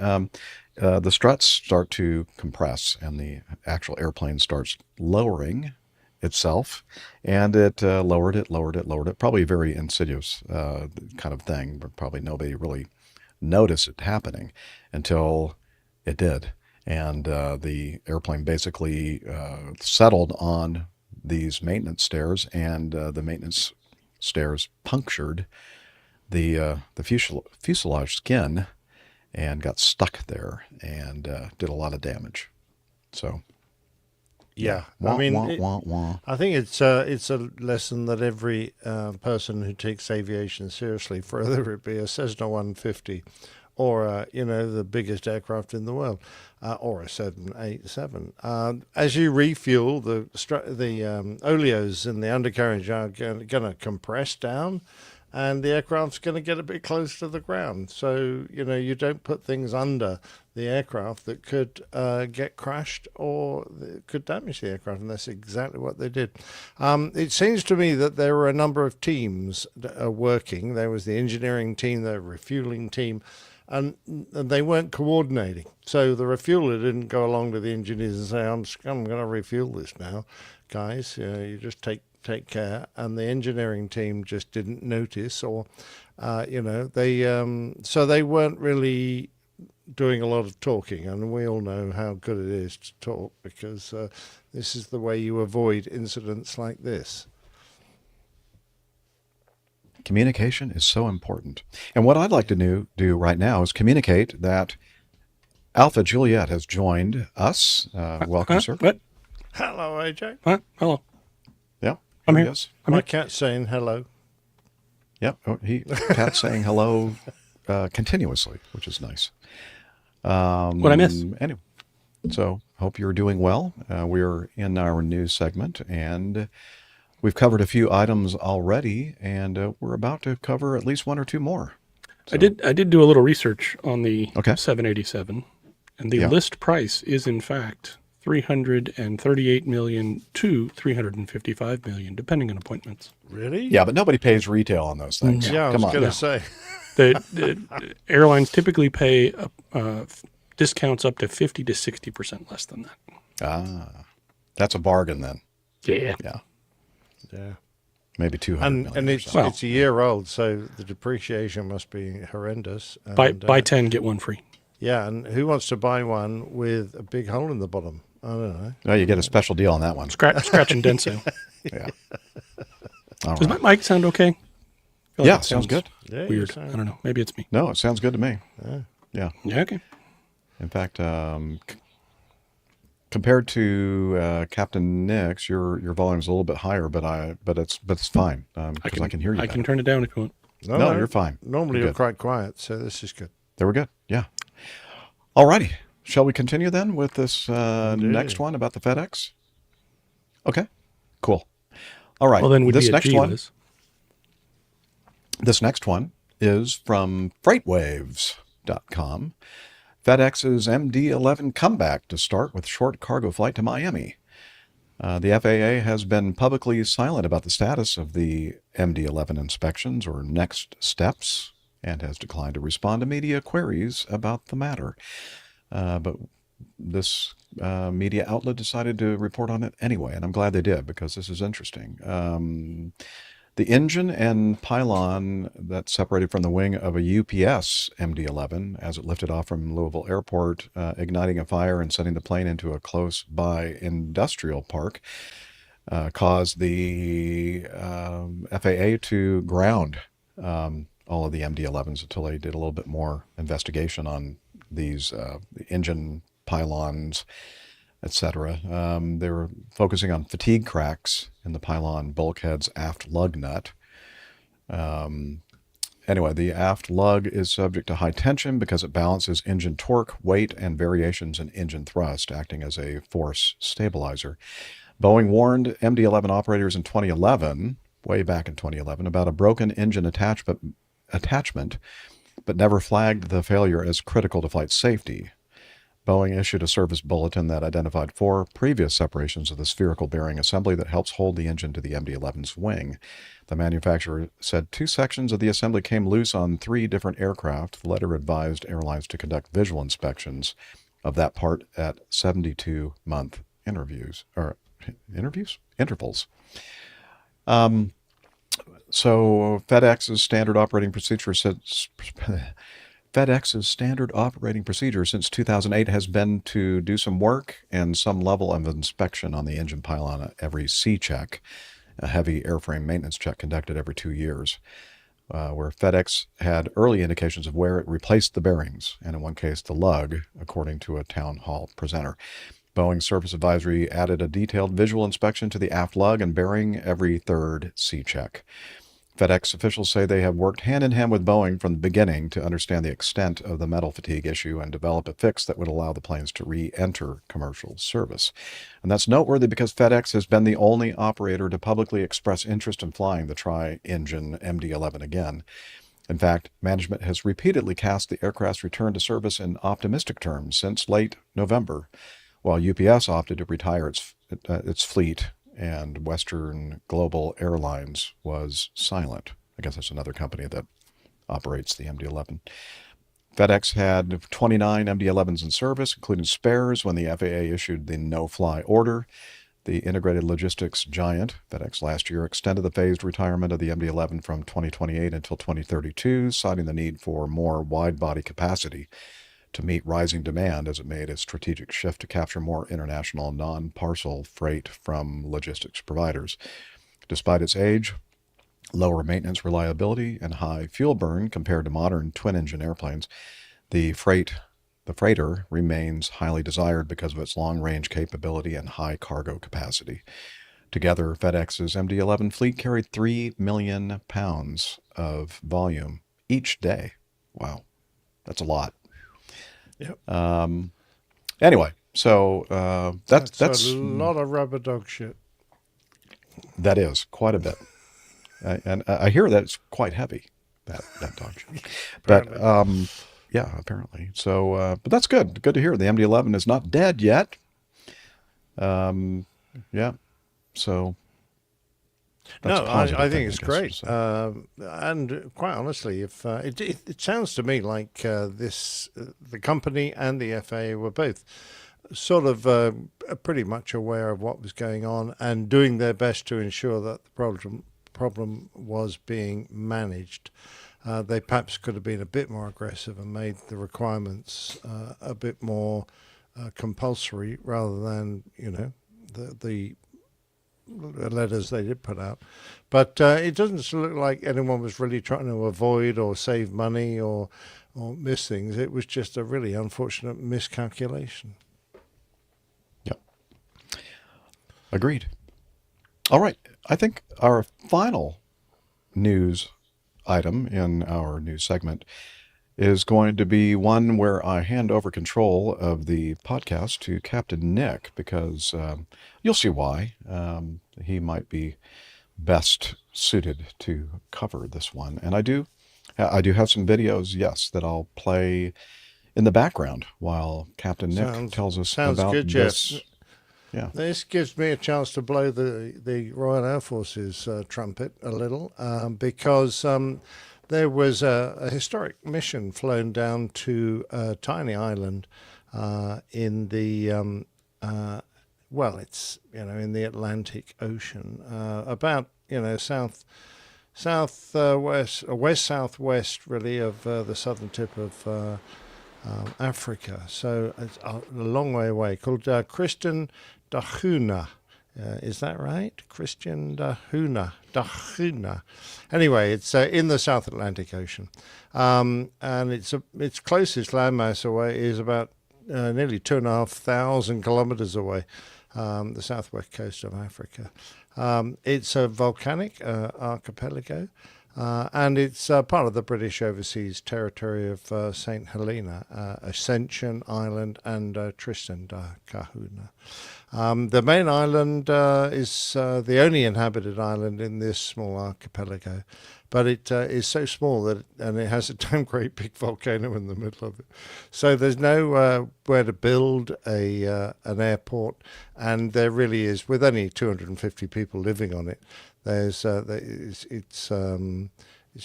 the struts start to compress and the actual airplane starts lowering itself, and it lowered it. Probably a very insidious kind of thing, but probably nobody really noticed it happening until it did. And the airplane basically settled on these maintenance stairs, and the maintenance stairs punctured the fuselage skin and got stuck there and did a lot of damage. So. Yeah, Wah, I mean, wah, wah. I think it's a lesson that every person who takes aviation seriously, whether it be a Cessna 150 or the biggest aircraft in the world, or a 787, as you refuel, the oleos in the undercarriage are going to compress down, and the aircraft's going to get a bit close to the ground. So, you don't put things under the aircraft that could get crashed or could damage the aircraft, and that's exactly what they did. It seems to me that there were a number of teams working. There was the engineering team, the refueling team, and they weren't coordinating. So the refueler didn't go along to the engineers and say, I'm going to refuel this now, guys. You just take care. And the engineering team just didn't notice, or so they weren't really doing a lot of talking. And we all know how good it is to talk, because this is the way you avoid incidents like this. Communication is so important. And what I'd like to do right now is communicate that Alpha Juliet has joined us. Welcome, sir. What? Hello, AJ. What? Hello. Yeah, I'm here. Yes. My cat's saying hello. Yep. Cat's saying hello continuously, which is nice. What I miss? Anyway, so hope you're doing well. We're in our news segment, and we've covered a few items already, and we're about to cover at least one or two more. So. I did do a little research on the 787, and the list price is in fact $338 million to $355 million, depending on appointments. Really? Yeah, but nobody pays retail on those things. Yeah, I was going to say. The airlines typically pay discounts up to 50 to 60% less than that. Ah, that's a bargain then. Yeah. Yeah. Maybe 200 million. And it's a year old, so the depreciation must be horrendous. And, buy 10, get one free. Yeah, and who wants to buy one with a big hole in the bottom? I don't know. No, you get a special deal on that one. Scratch and dent sale. Yeah. All Does my mic sound okay? Yeah, sounds good. Yeah, Weird. I don't know. Maybe it's me. No, it sounds good to me. Yeah. Yeah, okay. In fact, compared to Captain Nick's, your volume's a little bit higher, but it's fine because I can hear you. I can turn it down if you want. No, you're fine. Normally you're quite quiet, so this is good. There we're good. Yeah. All righty. Shall we continue then with this next one about the FedEx? Okay. Cool. All right. Well, then this next one. This next one is from freightwaves.com. FedEx's MD-11 comeback to start with short cargo flight to Miami. The FAA has been publicly silent about the status of the MD-11 inspections or next steps and has declined to respond to media queries about the matter. But this media outlet decided to report on it anyway, and I'm glad they did because this is interesting. The engine and pylon that separated from the wing of a UPS MD-11 as it lifted off from Louisville Airport, igniting a fire and sending the plane into a close-by industrial park, caused the FAA to ground all of the MD-11s until they did a little bit more investigation on these the engine pylons, etc. They were focusing on fatigue cracks in the pylon bulkhead's aft lug nut. Anyway, the aft lug is subject to high tension because it balances engine torque, weight, and variations in engine thrust, acting as a force stabilizer. Boeing warned MD-11 operators in 2011, way back in 2011, about a broken engine attachment, but never flagged the failure as critical to flight safety. Boeing issued a service bulletin that identified 4 previous separations of the spherical bearing assembly that helps hold the engine to the MD-11's wing. The manufacturer said 2 sections of the assembly came loose on 3 different aircraft. The letter advised airlines to conduct visual inspections of that part at 72-month intervals. So FedEx's standard operating procedure since 2008 has been to do some work and some level of inspection on the engine pylon at every C-check, a heavy airframe maintenance check conducted every 2 years, where FedEx had early indications of where it replaced the bearings, and in one case the lug, according to a town hall presenter. Boeing Service Advisory added a detailed visual inspection to the aft lug and bearing every 3rd C-check. FedEx officials say they have worked hand-in-hand with Boeing from the beginning to understand the extent of the metal fatigue issue and develop a fix that would allow the planes to re-enter commercial service. And that's noteworthy because FedEx has been the only operator to publicly express interest in flying the tri-engine MD-11 again. In fact, management has repeatedly cast the aircraft's return to service in optimistic terms since late November, while UPS opted to retire its fleet and Western Global Airlines was silent. I guess that's another company that operates the MD-11. FedEx had 29 MD-11s in service, including spares, when the FAA issued the no-fly order. The integrated logistics giant, FedEx, last year extended the phased retirement of the MD-11 from 2028 until 2032, citing the need for more wide-body capacity to meet rising demand as it made a strategic shift to capture more international non-parcel freight from logistics providers. Despite its age, lower maintenance reliability, and high fuel burn compared to modern twin-engine airplanes, the freighter remains highly desired because of its long-range capability and high cargo capacity. Together, FedEx's MD-11 fleet carried 3 million pounds of volume each day. Wow, that's a lot. Yep. Anyway, so that's a lot of rubber dog shit. That is quite a bit, and I hear that it's quite heavy. That dog shit. But yeah, apparently. So, but that's good. Good to hear. The MD-11 is not dead yet. Yeah. So. No, I think it's great. And quite honestly, if it sounds to me like the company and the FAA were both sort of pretty much aware of what was going on and doing their best to ensure that the problem was being managed. They perhaps could have been a bit more aggressive and made the requirements a bit more compulsory rather than, the letters they did put out. But it doesn't look like anyone was really trying to avoid or save money or miss things. It was just a really unfortunate miscalculation. Yep. Agreed. All right. I think our final news item in our news segment is going to be one where I hand over control of the podcast to Captain Nick, because you'll see why. He might be best suited to cover this one. And I do I do have some videos, yes, that I'll play in the background while Captain Nick tells us about good, this. Jeff. Yeah. This gives me a chance to blow the Royal Air Force's trumpet a little because there was a historic mission flown down to a tiny island in the it's in the Atlantic Ocean, about west southwest really of the southern tip of Africa. So it's a long way away. Called Christian Dahuna. Is that right? Christian Dahuna. Anyway, it's in the South Atlantic Ocean, and its closest landmass away is about nearly 2,500 kilometers away, the southwest coast of Africa. It's a volcanic archipelago, and it's part of the British Overseas Territory of St. Helena, Ascension Island, and Tristan da Cunha. The main island is the only inhabited island in this small archipelago, but it is so small and it has a damn great big volcano in the middle of it. So there's no where to build an airport, and there really is, with only 250 people living on it, it's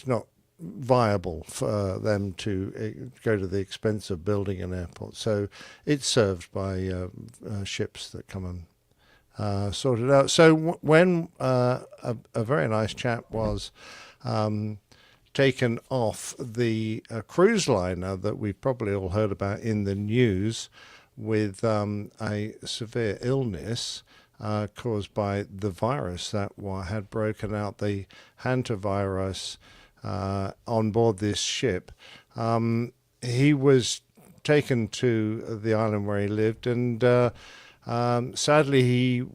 not viable for them to go to the expense of building an airport. So it's served by ships that come and sort it out. So when a very nice chap was taken off the cruise liner that we've probably all heard about in the news with a severe illness caused by the virus that had broken out, the hantavirus, on board this ship. He was taken to the island where he lived, and sadly he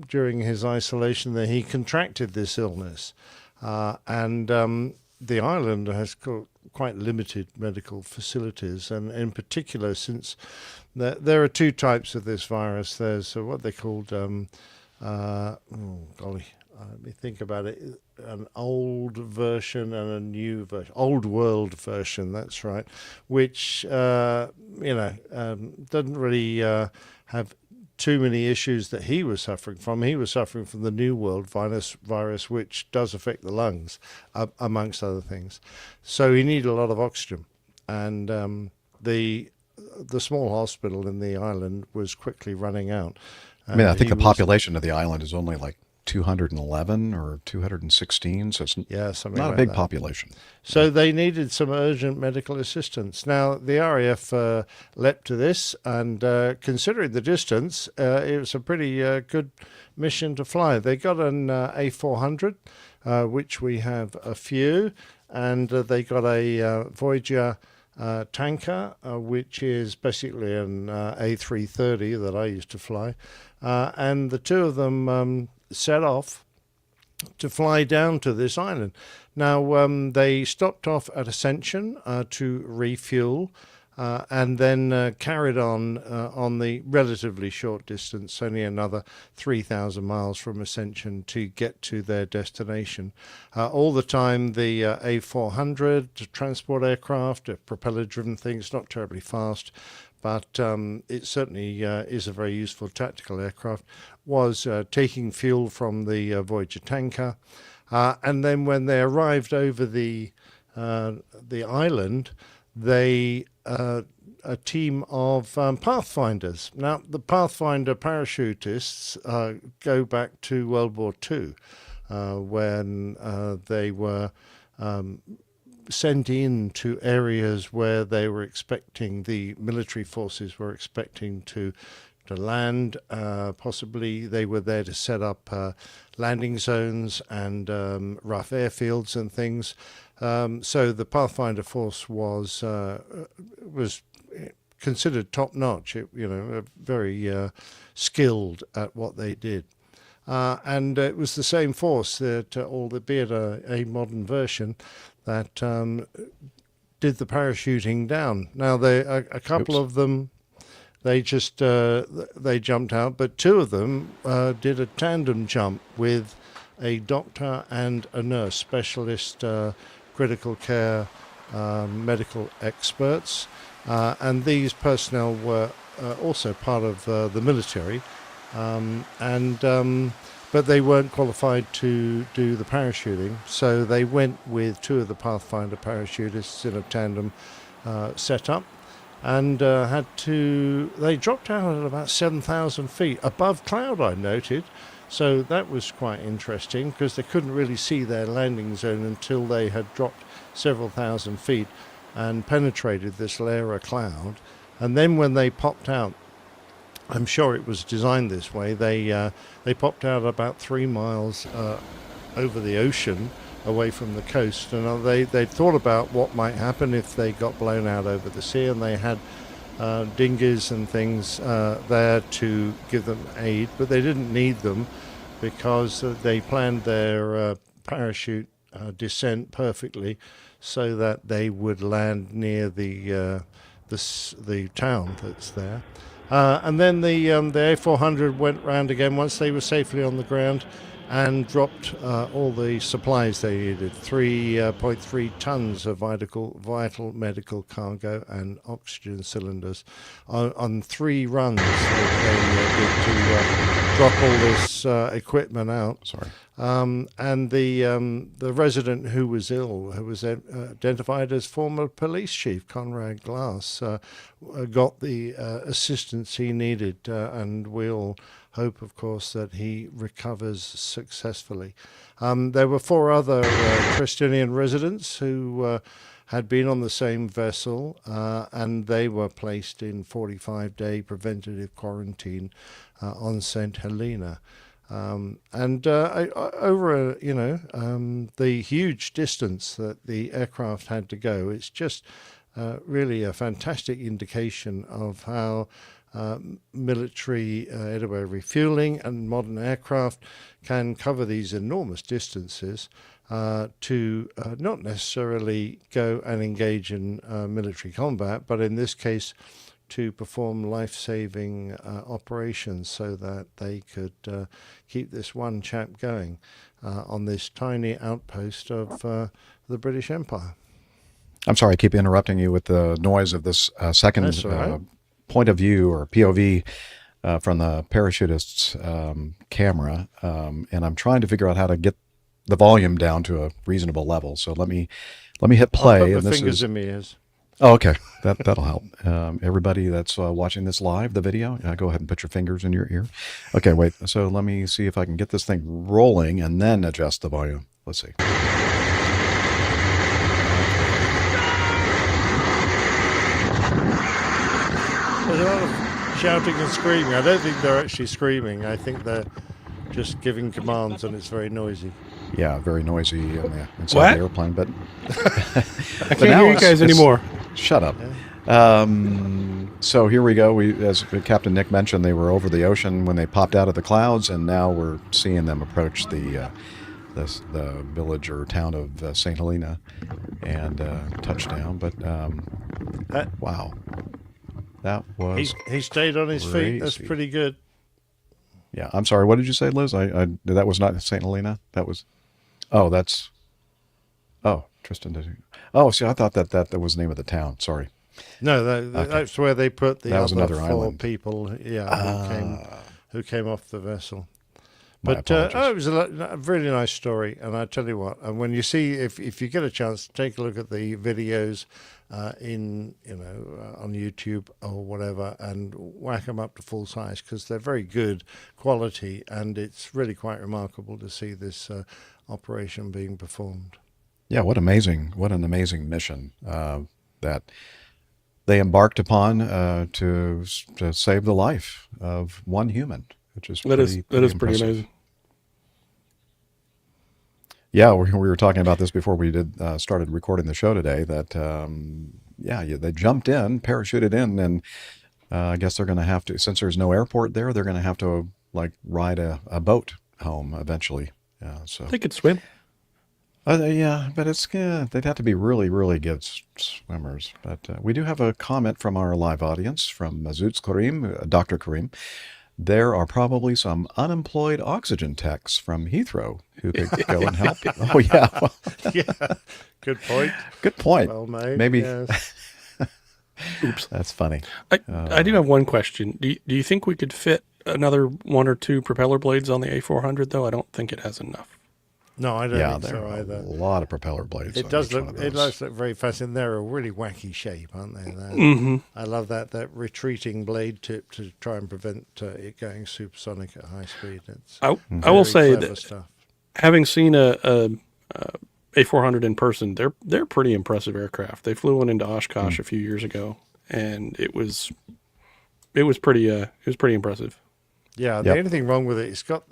during his isolation there he contracted this illness, and the island has quite limited medical facilities, and in particular, since there are two types of this virus. There's what they called let me think about it. An old version and a new version, old world version. That's right. Which doesn't really have too many issues that he was suffering from. He was suffering from the new world virus, which does affect the lungs, amongst other things. So he needed a lot of oxygen, and the small hospital in the island was quickly running out. I mean, I think the population of the island is only like 211 or 216, so it's something not like a big that. population. So they needed some urgent medical assistance. Now, the RAF leapt to this, and considering the distance, it was a pretty good mission to fly. They got an A400, which we have a few, and they got a Voyager tanker, which is basically an A330 that I used to fly, and the two of them set off to fly down to this island. Now, they stopped off at Ascension to refuel, and then carried on the relatively short distance, only another 3,000 miles from Ascension, to get to their destination. All the time, the A400 transport aircraft, propeller-driven things, not terribly fast, but it certainly is a very useful tactical aircraft, was taking fuel from the Voyager tanker. And then when they arrived over the island, they a team of Pathfinders. Now, the Pathfinder parachutists go back to World War II, when they were sent in to areas where they were expecting, the military forces were expecting to land. Possibly they were there to set up landing zones and rough airfields and things. So the Pathfinder force was considered top-notch, very skilled at what they did. And it was the same force that, albeit a modern version, that did the parachuting down. Now, a couple of them, they just they jumped out, but two of them did a tandem jump with a doctor and a nurse, specialist critical care medical experts, and these personnel were also part of the military, but they weren't qualified to do the parachuting, so they went with 2 of the Pathfinder parachutists in a tandem setup, and they dropped out at about 7,000 feet above cloud, I noted. So that was quite interesting, because they couldn't really see their landing zone until they had dropped several thousand feet and penetrated this layer of cloud. And then when they popped out, I'm sure it was designed this way, they popped out about 3 miles over the ocean away from the coast, and they thought about what might happen if they got blown out over the sea, and they had dinghies and things there to give them aid, but they didn't need them because they planned their parachute descent perfectly so that they would land near the town that's there. And then the A400 went round again once they were safely on the ground and dropped all the supplies they needed, 3.3 tons of vital medical cargo and oxygen cylinders on 3 runs they did to drop all this equipment out. Sorry. And the resident who was ill, who was identified as former police chief Conrad Glass, got the assistance he needed, and we'll hope, of course, that he recovers successfully. There were 4 other Trestinian residents who had been on the same vessel, and they were placed in 45-day preventative quarantine on St. Helena. Over the huge distance that the aircraft had to go, it's just really a fantastic indication of how military airway refueling and modern aircraft can cover these enormous distances to not necessarily go and engage in military combat, but in this case to perform life-saving operations so that they could keep this one chap going on this tiny outpost of the British Empire. I'm sorry, I keep interrupting you with the noise of this second point of view, or POV, from the parachutist's camera, and I'm trying to figure out how to get the volume down to a reasonable level. So let me hit play. I'll put the fingers in my ears. Oh, okay. That'll help. Everybody that's watching this live, the video, go ahead and put your fingers in your ear. Okay, wait. So let me see if I can get this thing rolling and then adjust the volume. Let's see. There's a lot of shouting and screaming. I don't think they're actually screaming. I think they're just giving commands, and it's very noisy. Yeah, very noisy inside the airplane. But I can't hear you guys anymore. Shut up. So here we go. As Captain Nick mentioned, they were over the ocean when they popped out of the clouds, and now we're seeing them approach the village or town of St. Helena and touchdown. But wow, that was he stayed on his feet. That's pretty good. Yeah, I'm sorry. What did you say, Liz? That was not St. Helena. That was. Oh, that's. Oh, Tristan. Oh, see, I thought that was the name of the town. Sorry. No, that's where they put the other 4 island. people. Yeah, who came off the vessel. But it was a really nice story, and I tell you what, and when you see, if you get a chance, take a look at the videos on YouTube or whatever, and whack them up to full size, because they're very good quality, and it's really quite remarkable to see this operation being performed. Yeah, what an amazing mission that they embarked upon to save the life of one human, which is pretty pretty amazing. Yeah, we were talking about this before we started recording the show today. That they jumped in, parachuted in, and I guess they're going to have to, since there's no airport there, they're going to have to ride a boat home eventually. So they could swim. Yeah, but they'd have to be really, really good swimmers. But we do have a comment from our live audience from Mazut's Karim, Dr. Karim. there are probably some unemployed oxygen techs from Heathrow who could go and help. Oh, yeah. Yeah. Good point. Good point. Well made. Maybe. Yes. Oops. That's funny. I do have one question. Do you think we could fit another one or two propeller blades on the A400, though? I don't think it has enough. No, I don't think there so are either. a lot of propeller blades. It does look. It does look very fascinating. They're a really wacky shape, aren't they? Mm-hmm. I love that retreating blade tip to try and prevent it going supersonic at high speed. It's I will say clever that stuff. having seen a A400 in person, they're pretty impressive aircraft. They flew one into Oshkosh a few years ago, and it was pretty impressive. Yeah, the only thing wrong with it, it's got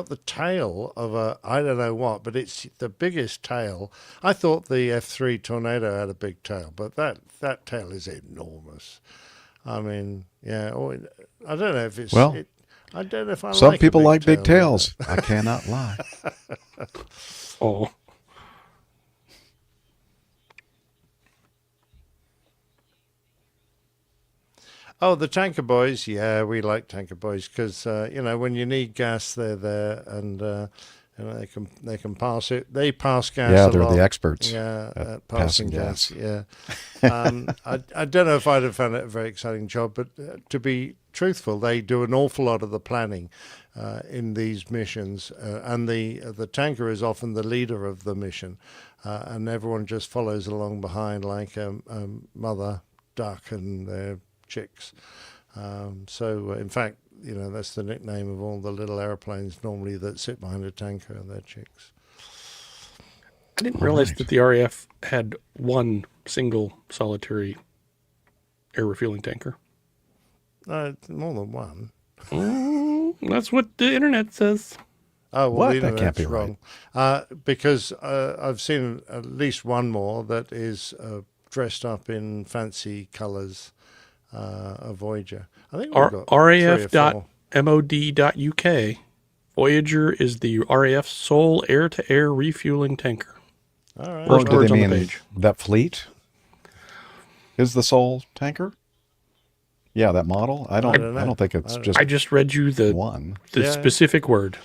the tail of a, I don't know what, but it's the biggest tail. I thought the F3 Tornado had a big tail, but that tail is enormous. I mean, yeah, I don't know if it's. Well, I don't know if I some like people like big tail, tails. I cannot lie. Oh. Oh, the tanker boys. Yeah, we like tanker boys because when you need gas, they're there, and they can pass it. They pass gas. Yeah, a they're lot. the experts. Yeah, at passing gas. Yeah. I don't know if I'd have found it a very exciting job, but to be truthful, they do an awful lot of the planning in these missions, and the tanker is often the leader of the mission, and everyone just follows along behind like a mother duck and their chicks. So in fact, that's the nickname of all the little airplanes normally that sit behind a tanker. They're chicks. I didn't realize that the RAF had one single solitary air refueling tanker. More than one. That's what the internet says. Oh, well, What? That can't be wrong. Because I've seen at least one more that is dressed up in fancy colours. A Voyager. I think we've got RAF.mod.uk. Voyager is the RAF's sole air-to-air refueling tanker. All right. Or do they on the mean page. that fleet is the sole tanker? Yeah, that model. I don't think it's just. I just read you the one. The specific word.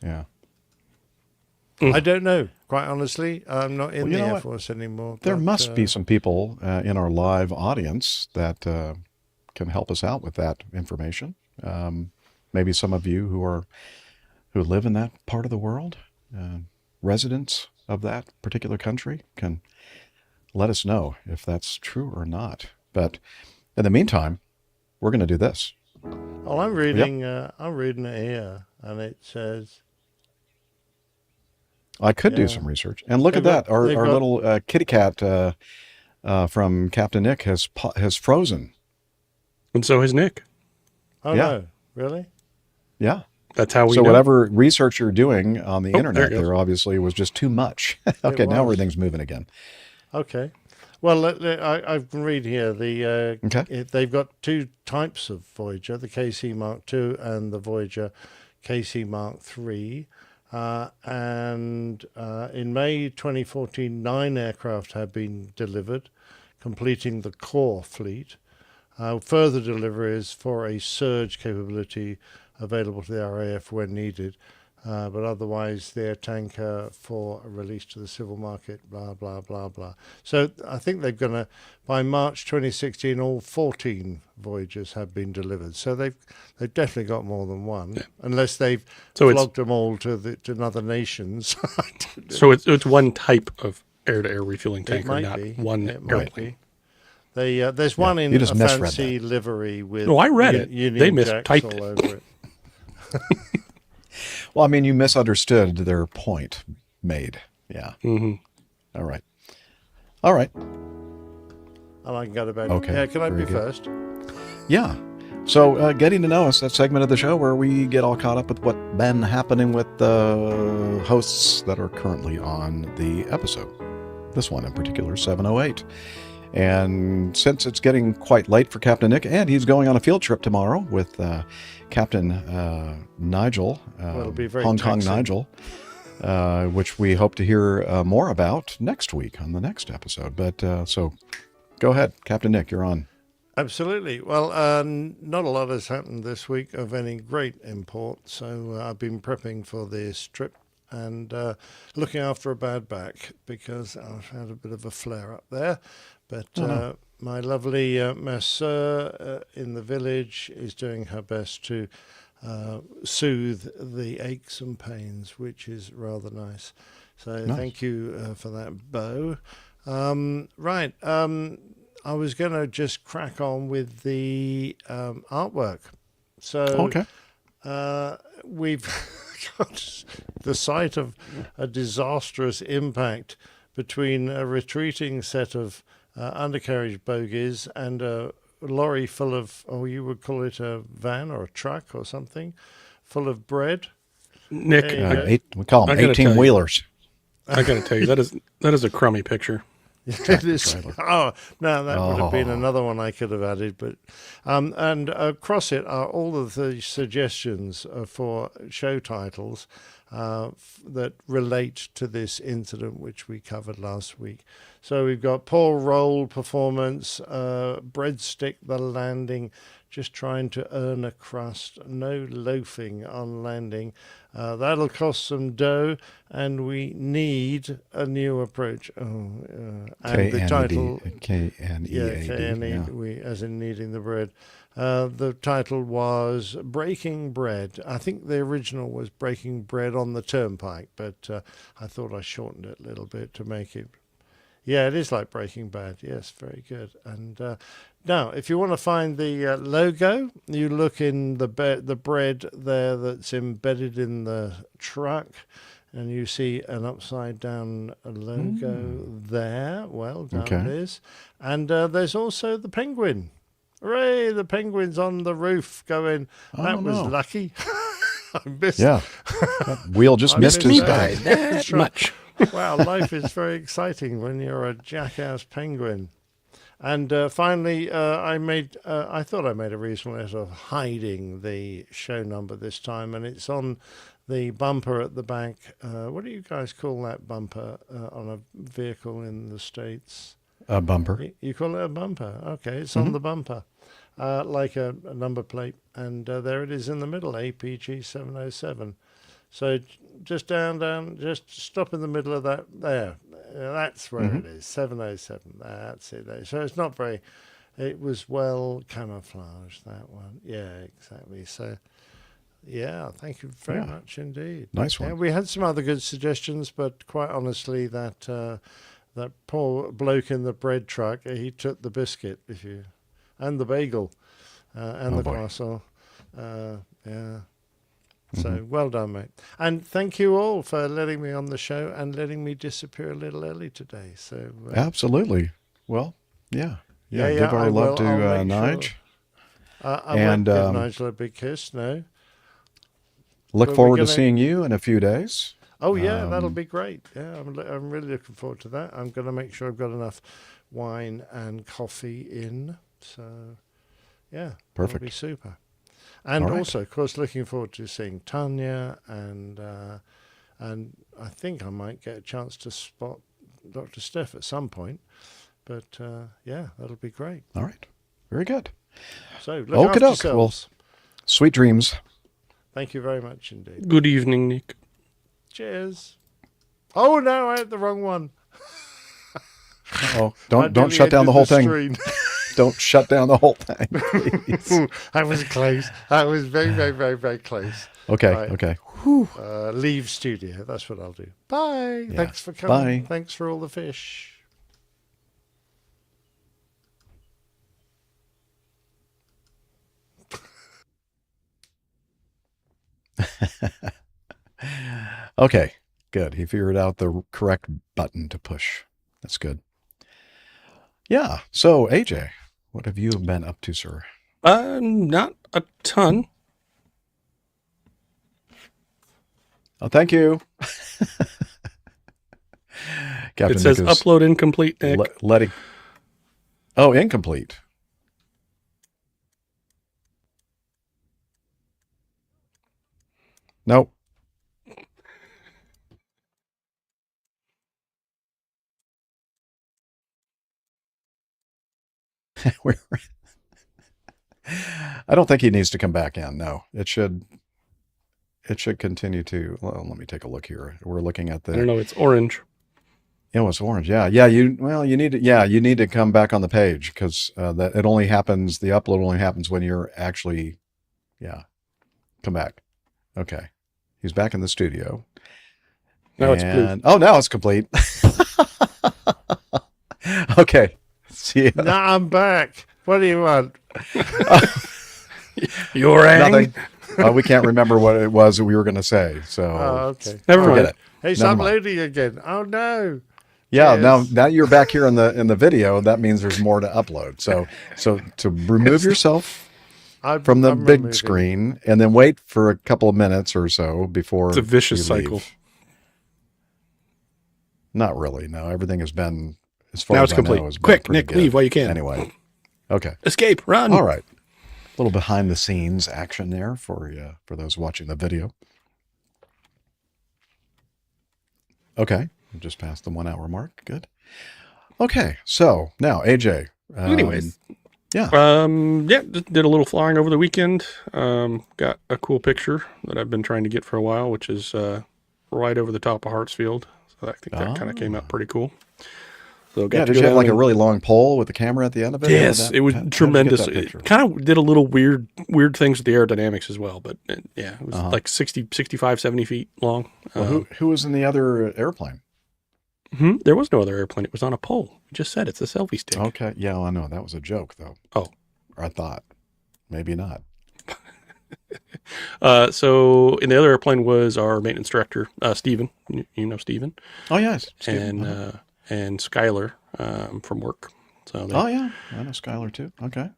Yeah. I don't know. Quite honestly, I'm not in the Air what? Force anymore. There but, must be some people in our live audience that can help us out with that information. Maybe some of you who live in that part of the world, residents of that particular country, can let us know if that's true or not. But in the meantime, we're going to do this. Oh, I'm reading. I'm reading it here, and it says. I could do some research. And look at that. Our little kitty cat from Captain Nick has frozen. And so has Nick. Oh, yeah. no. Really? Yeah. That's how we know. So whatever research you're doing on the internet, there obviously was just too much. Okay, now everything's moving again. Okay. Well, I can read here. They've got two types of Voyager, the KC Mark II and the Voyager KC Mark III. And in May 2014, 9 aircraft have been delivered, completing the core fleet. Further deliveries for a surge capability available to the RAF when needed, but otherwise their tanker for a release to the civil market, blah, blah, blah, blah. So I think they're going to, by March 2016, all 14 Voyagers have been delivered. So they've definitely got more than one, unless they've flogged them all to other nations. So it's one type of air-to-air refueling tanker, not one airplane. There's one in a fancy livery with I read it. Union They Jacks mistyped all over it. Well, I mean, you misunderstood their point made. Yeah. Mm-hmm. All right. All right. And I can go to bed. Okay. Yeah, can I be very good. first? Yeah. So getting to know us, that segment of the show where we get all caught up with what's been happening with the hosts that are currently on the episode. This one in particular, 708. And since it's getting quite late for Captain Nick, and he's going on a field trip tomorrow with Captain Nigel, it'll be very Hong Kong taxing. Nigel, which we hope to hear more about next week on the next episode. But so go ahead, Captain Nick, you're on. Absolutely. Well, not a lot has happened this week of any great import, so I've been prepping for this trip and looking after a bad back because I've had a bit of a flare up there. But my lovely masseur in the village is doing her best to soothe the aches and pains, which is rather nice. So thank you for that, Bo. Right. I was going to just crack on with the artwork. So we've got the site of a disastrous impact between a retreating set of undercarriage bogies and a lorry full of, you would call it a van or a truck or something, full of bread. Nick, we call them 18-wheelers. I got to tell you, that is a crummy picture. It is. Oh, no, that would have been another one I could have added. But and across it are all of the suggestions for show titles that relate to this incident, which we covered last week. So we've got Paul Roll performance, Breadstick the landing, just trying to earn a crust, no loafing on landing. That'll cost some dough, and we need a new approach. And the title, K-N-E-A-D. K-N-E, as in kneading the bread. The title was Breaking Bread. I think the original was Breaking Bread on the Turnpike, but I thought I shortened it a little bit to make it. Yeah, it is like Breaking Bad. Yes, very good. And now, if you want to find the logo, you look in the bread there that's embedded in the truck, and you see an upside-down logo there. Well done, Liz. And there's also the penguin. Hooray, the penguin's on the roof going, that was lucky. I missed. Yeah, Wheel just missed his by that much. Wow, life is very exciting when you're a jackass penguin. And finally, I thought I made a reasonable effort of hiding the show number this time, and it's on the bumper at the back. What do you guys call that bumper on a vehicle in the States? A bumper. You call it a bumper? Okay, it's on the bumper, like a number plate, and there it is in the middle, APG 707. So just down, just stop in the middle of that there. That's where it is, 707. That's it. So it's not very, it was well camouflaged, that one. Yeah, exactly. So, yeah, thank you very much indeed. Nice one. Yeah, we had some other good suggestions, but quite honestly, that that poor bloke in the bread truck, he took the biscuit, and the bagel, and the croissant. Yeah. So well done, mate. And thank you all for letting me on the show and letting me disappear a little early today. So absolutely. Well, yeah. Give our love to Nige. I won't give Nigel a big kiss. No. Look forward to seeing you in a few days. Oh yeah, that'll be great. Yeah, I'm really looking forward to that. I'm going to make sure I've got enough wine and coffee in. So yeah, perfect. That'll be super. And also, of course, looking forward to seeing Tanya, and I think I might get a chance to spot Dr. Steph at some point. But yeah, that'll be great. All right, very good. So look after yourselves. Well, sweet dreams. Thank you very much indeed. Good evening, Nick. Cheers. Oh no, I had the wrong one. Oh, don't shut down the whole thing. Don't shut down the whole thing, please. That was close. That was very, very, very, very close. Okay, right. Okay. Leave studio. That's what I'll do. Bye. Yeah. Thanks for coming. Bye. Thanks for all the fish. Okay, good. He figured out the correct button to push. That's good. Yeah. So, AJ, what have you been up to, sir? Not a ton. Oh, thank you. Captain it says Nick is upload incomplete, Nick. Letting. Oh, incomplete. Nope. I don't think he needs to come back in. No, it should continue to. Well, let me take a look here. We're looking at the. I don't know. It's orange. It was orange. Yeah. You need to. Yeah, you need to come back on the page because that it only happens. The upload only happens when you're actually. Yeah. Come back. Okay. He's back in the studio. Now it's blue. Oh, now it's complete. Okay. See ya. Now I'm back. What do you want? You're angry. Nothing. We can't remember what it was that we were going to say. So okay. Never mind. It. Hey, stop loading again. Oh no. Yeah, Yes. now you're back here in the video. That means there's more to upload. So to remove yourself from the big removing. screen and then wait for a couple of minutes or so before It's a vicious you leave. cycle. Not really. No, everything has been as far Now as it's complete. I know, has been Quick, pretty Nick, good. leave while you can. Anyway, okay, Escape, run. all right. A little behind the scenes action there for those watching the video. Okay, we just passed the 1 hour mark. Good. Okay, so now AJ. Anyways, yeah. Just did a little flying over the weekend. Got a cool picture that I've been trying to get for a while, which is right over the top of Hartsfield. So I think that kind of came out pretty cool. So Yeah, did you have like a really long pole with the camera at the end of it? Yes, it was tremendous. It kind of did a little weird things with the aerodynamics as well, but it was like 60, 65, 70 feet long. Well, who was in the other airplane? There was no other airplane. It was on a pole. We just said it's a selfie stick. Okay. Yeah, well, I know. That was a joke, though. Oh. Or I thought. Maybe not. So in the other airplane was our maintenance director, Stephen. You know Stephen. Oh, yes. Stephen. And Skylar from work. So oh, yeah. I know Skylar, too. Okay.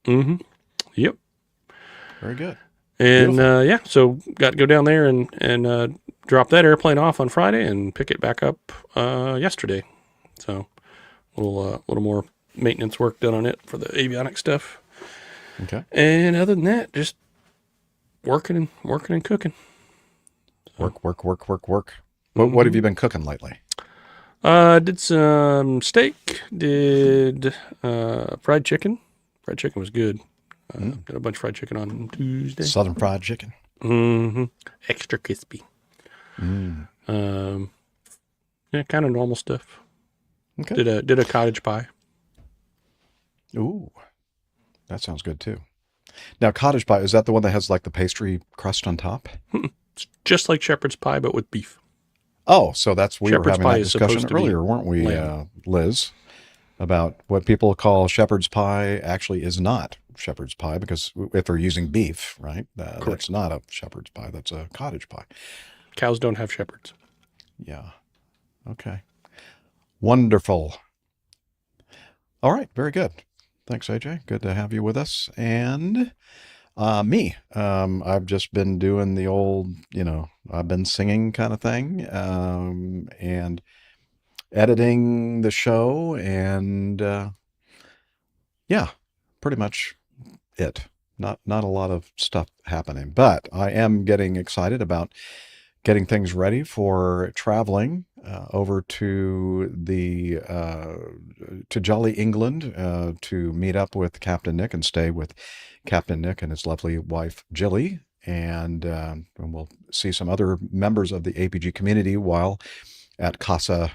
Mm-hmm. Yep. Very good. And so got to go down there and drop that airplane off on Friday and pick it back up yesterday. So a little more maintenance work done on it for the avionics stuff. Okay. And other than that, just working and cooking. So. Work. What have you been cooking lately? Did some steak. Did fried chicken. Fried chicken was good. Did a bunch of fried chicken on Tuesday. Southern fried chicken. Mm-hmm. Extra crispy. Mm. Yeah, kind of normal stuff. Okay. Did a cottage pie. Ooh, that sounds good too. Now, cottage pie, is that the one that has like the pastry crust on top? It's just like shepherd's pie, but with beef. Oh, so we were having that discussion to earlier, weren't we, Liz? About what people call shepherd's pie actually is not shepherd's pie, because if they're using beef, right, that's not a shepherd's pie, that's a cottage pie. Cows don't have shepherds. Yeah. Okay. Wonderful. All right. Very good. Thanks, AJ. Good to have you with us. And me, I've just been doing the old, I've been singing kind of thing, and editing the show, and pretty much it. Not a lot of stuff happening, but I am getting excited about getting things ready for traveling over to to Jolly England to meet up with Captain Nick and stay with Captain Nick and his lovely wife Jilly, and we'll see some other members of the APG community while at Casa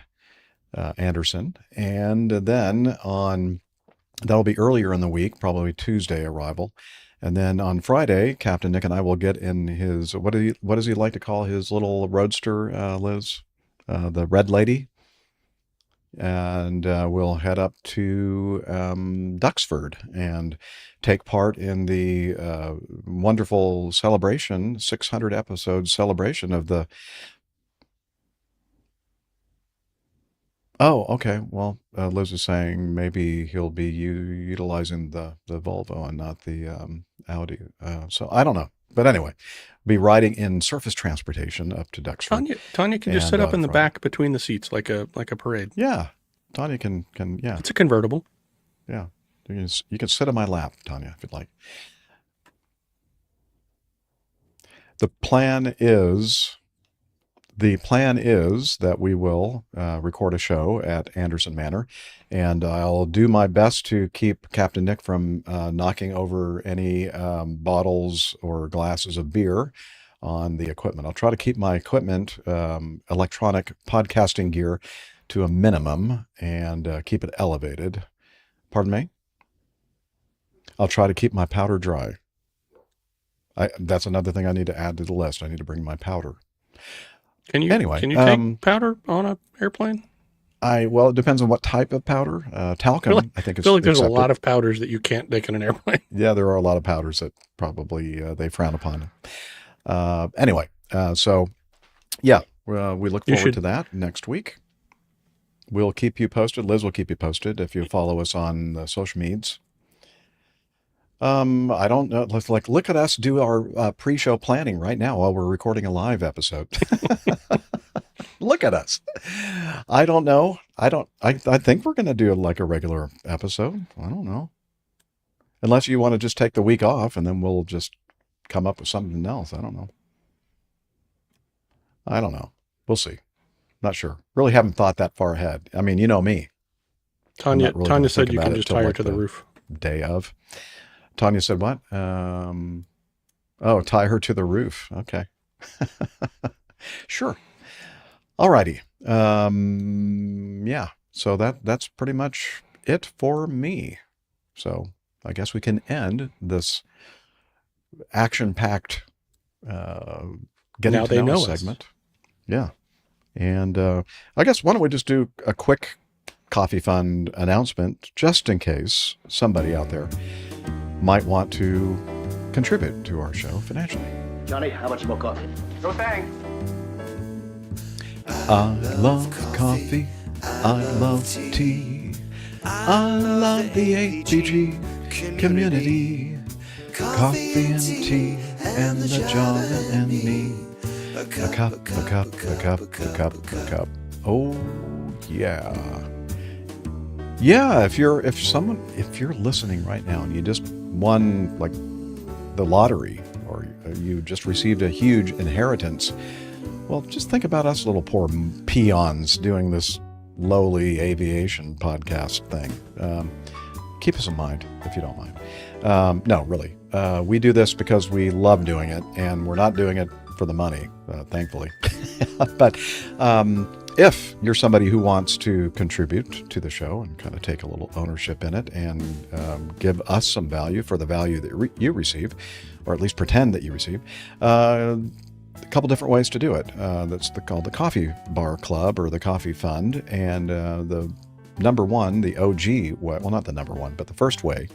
Anderson, and then that'll be earlier in the week, probably Tuesday arrival. And then on Friday, Captain Nick and I will get in his, what does he like to call his little roadster, Liz? The Red Lady. And we'll head up to Duxford and take part in the wonderful celebration, 600 episode celebration of the... Oh, okay. Well, Liz is saying maybe he'll be utilizing the Volvo and not the Audi. So I don't know. But anyway, be riding in surface transportation up to Duxford. Tanya can just sit up in the back between the seats like a parade. Yeah. Tanya can yeah. It's a convertible. Yeah. You can sit on my lap, Tanya, if you'd like. The plan is the plan is that we will record a show at Anderson Manor, and I'll do my best to keep Captain Nick from knocking over any bottles or glasses of beer on the equipment. I'll try to keep my equipment, electronic podcasting gear, to a minimum and keep it elevated. Pardon me? I'll try to keep my powder dry. That's another thing I need to add to the list. I need to bring my powder. Can you take powder on an airplane? Well, it depends on what type of powder. Talcum, I think, is I feel like there's accepted. a lot of powders that you can't take on an airplane. Yeah, there are a lot of powders that probably they frown upon. Anyway, so yeah, we look forward to that next week. We'll keep you posted. Liz will keep you posted if you follow us on the social medias. I don't know. Let's look at us do our pre-show planning right now while we're recording a live episode. Look at us. I don't know. I think we're going to do like a regular episode. I don't know. Unless you want to just take the week off and then we'll just come up with something else. I don't know. We'll see. Not sure. Really haven't thought that far ahead. I mean, you know me. Tanya said you can just tie her to the roof. Day of. Tanya said what? Tie her to the roof. Okay. Sure. Alrighty. Yeah. So that's pretty much it for me. So I guess we can end this action-packed getting to know segment. Yeah. And I guess why don't we just do a quick coffee fund announcement just in case somebody out there might want to contribute to our show financially. Johnny, how much more coffee? No thanks. I love coffee. I love tea. I love the APG community. Coffee and tea and the John and me. A cup, a cup, a cup, a cup, a cup. Oh, yeah. Yeah, if you're listening right now and you just won like the lottery or you just received a huge inheritance, well, just think about us little poor peons doing this lowly aviation podcast thing. Keep us in mind if you don't mind. No, really. We do this because we love doing it, and we're not doing it for the money, thankfully. But if you're somebody who wants to contribute to the show and kind of take a little ownership in it and give us some value for the value that you receive, or at least pretend that you receive, a couple different ways to do it. That's called the Coffee Bar Club or the Coffee Fund. And the number one, the OG, well, not the number one, but the first way,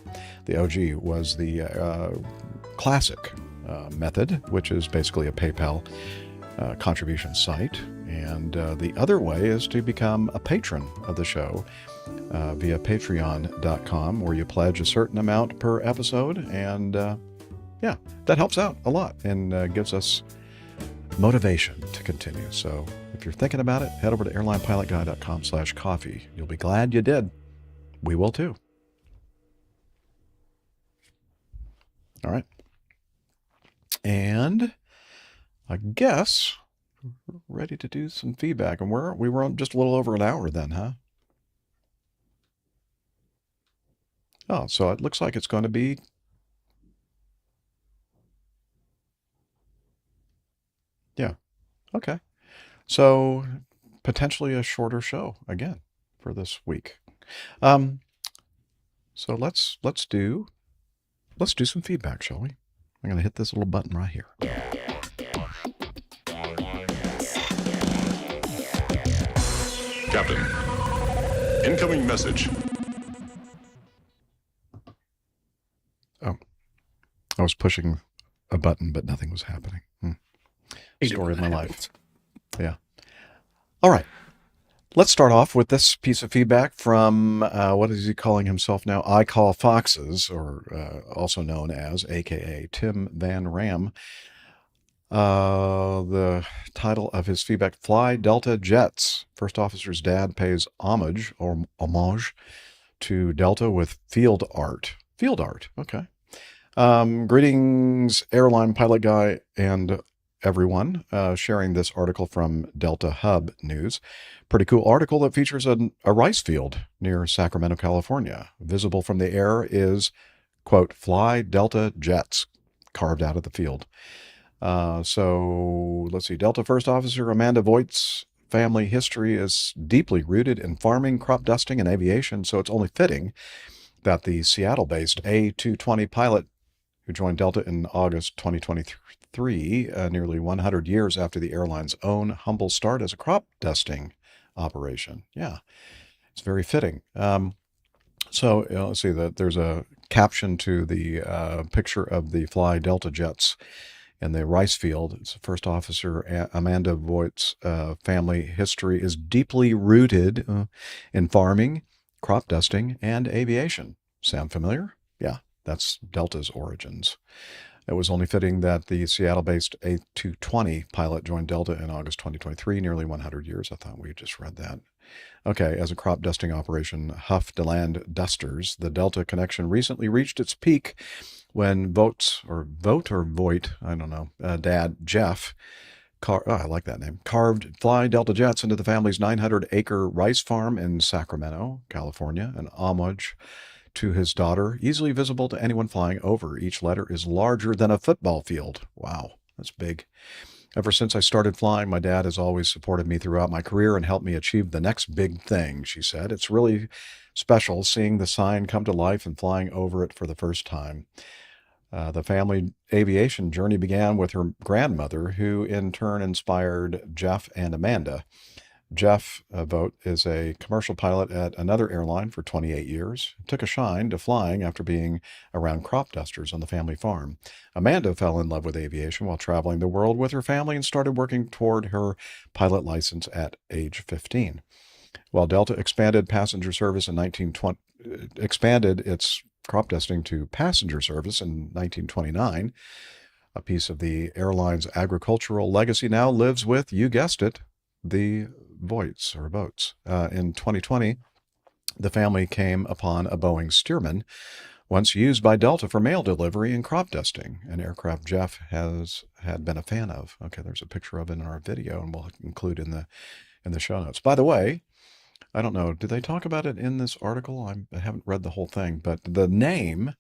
the OG was the classic method, which is basically a PayPal contribution site. And the other way is to become a patron of the show via patreon.com, where you pledge a certain amount per episode. And yeah, that helps out a lot and gives us motivation to continue. So if you're thinking about it, head over to airlinepilotguy.com/coffee. You'll be glad you did. We will too. All right. And I guess we're ready to do some feedback. And we were on just a little over an hour then, huh? Oh, so it looks like it's going to be okay. So potentially a shorter show again for this week. So let's do some feedback, shall we? I'm going to hit this little button right here. Captain, incoming message. Oh, I was pushing a button, but nothing was happening. Story of my life. Yeah. All right. Let's start off with this piece of feedback from, what is he calling himself now? I Call Foxes, or also known as, AKA Tim Van Ram. The title of his feedback, Fly Delta Jets. First officer's dad pays homage to Delta with field art. Field art, okay. Greetings, airline pilot guy and everyone, sharing this article from Delta Hub News. Pretty cool article that features a rice field near Sacramento, California. Visible from the air is, quote, fly Delta jets carved out of the field. So let's see. Delta First Officer Amanda Voigt's family history is deeply rooted in farming, crop dusting, and aviation, so it's only fitting that the Seattle-based A220 pilot who joined Delta in August 2023, nearly 100 years after the airline's own humble start as a crop dusting operation. Yeah, it's very fitting. So let's see that there's a caption to the picture of the Fly Delta jets in the rice field. It's First Officer Amanda Voigt's family history is deeply rooted in farming, crop dusting, and aviation. Sound familiar? Yeah, that's Delta's origins. It was only fitting that the Seattle-based A220 pilot joined Delta in August 2023, nearly 100 years. I thought we just read that. Okay, as a crop dusting operation, Huff DeLand Dusters, the Delta connection recently reached its peak when Voigt, I don't know, Dad Jeff, I like that name, carved Fly Delta jets into the family's 900-acre rice farm in Sacramento, California, an homage to his daughter, easily visible to anyone flying over. Each letter is larger than a football field. Wow, that's big. Ever since I started flying, my dad has always supported me throughout my career and helped me achieve the next big thing, she said. It's really special seeing the sign come to life and flying over it for the first time. The family aviation journey began with her grandmother, who in turn inspired Jeff and Amanda. Jeff Voigt is a commercial pilot at another airline for 28 years. Took a shine to flying after being around crop dusters on the family farm. Amanda fell in love with aviation while traveling the world with her family and started working toward her pilot license at age 15. While Delta expanded its crop dusting to passenger service in 1929, a piece of the airline's agricultural legacy now lives with, you guessed it, the Voigts. In 2020, the family came upon a Boeing Stearman, once used by Delta for mail delivery and crop dusting, an aircraft Jeff had been a fan of. Okay, there's a picture of it in our video, and we'll include in the show notes. By the way, I don't know, did they talk about it in this article? I haven't read the whole thing, but the name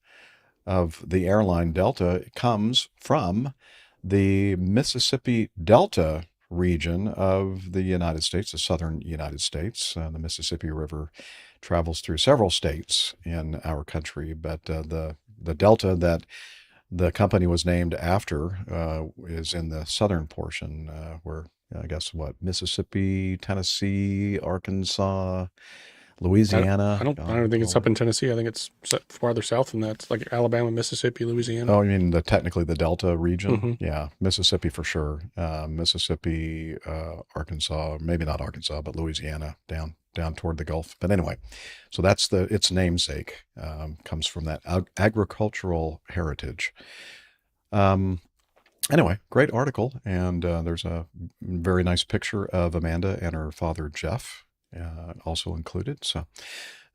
of the airline Delta comes from the Mississippi Delta region of the United States, the southern United States. The Mississippi River travels through several states in our country, but the Delta that the company was named after is in the southern portion, where I guess Mississippi, Tennessee, Arkansas, Louisiana. I don't think it's up in Tennessee. I think it's farther south than that. It's like Alabama, Mississippi, Louisiana. Oh, you mean technically the Delta region? Mm-hmm. Yeah, Mississippi for sure. Mississippi, Arkansas, maybe not Arkansas, but Louisiana down toward the Gulf. But anyway, so that's its namesake, comes from that agricultural heritage. Anyway, great article, and there's a very nice picture of Amanda and her father Jeff also included. So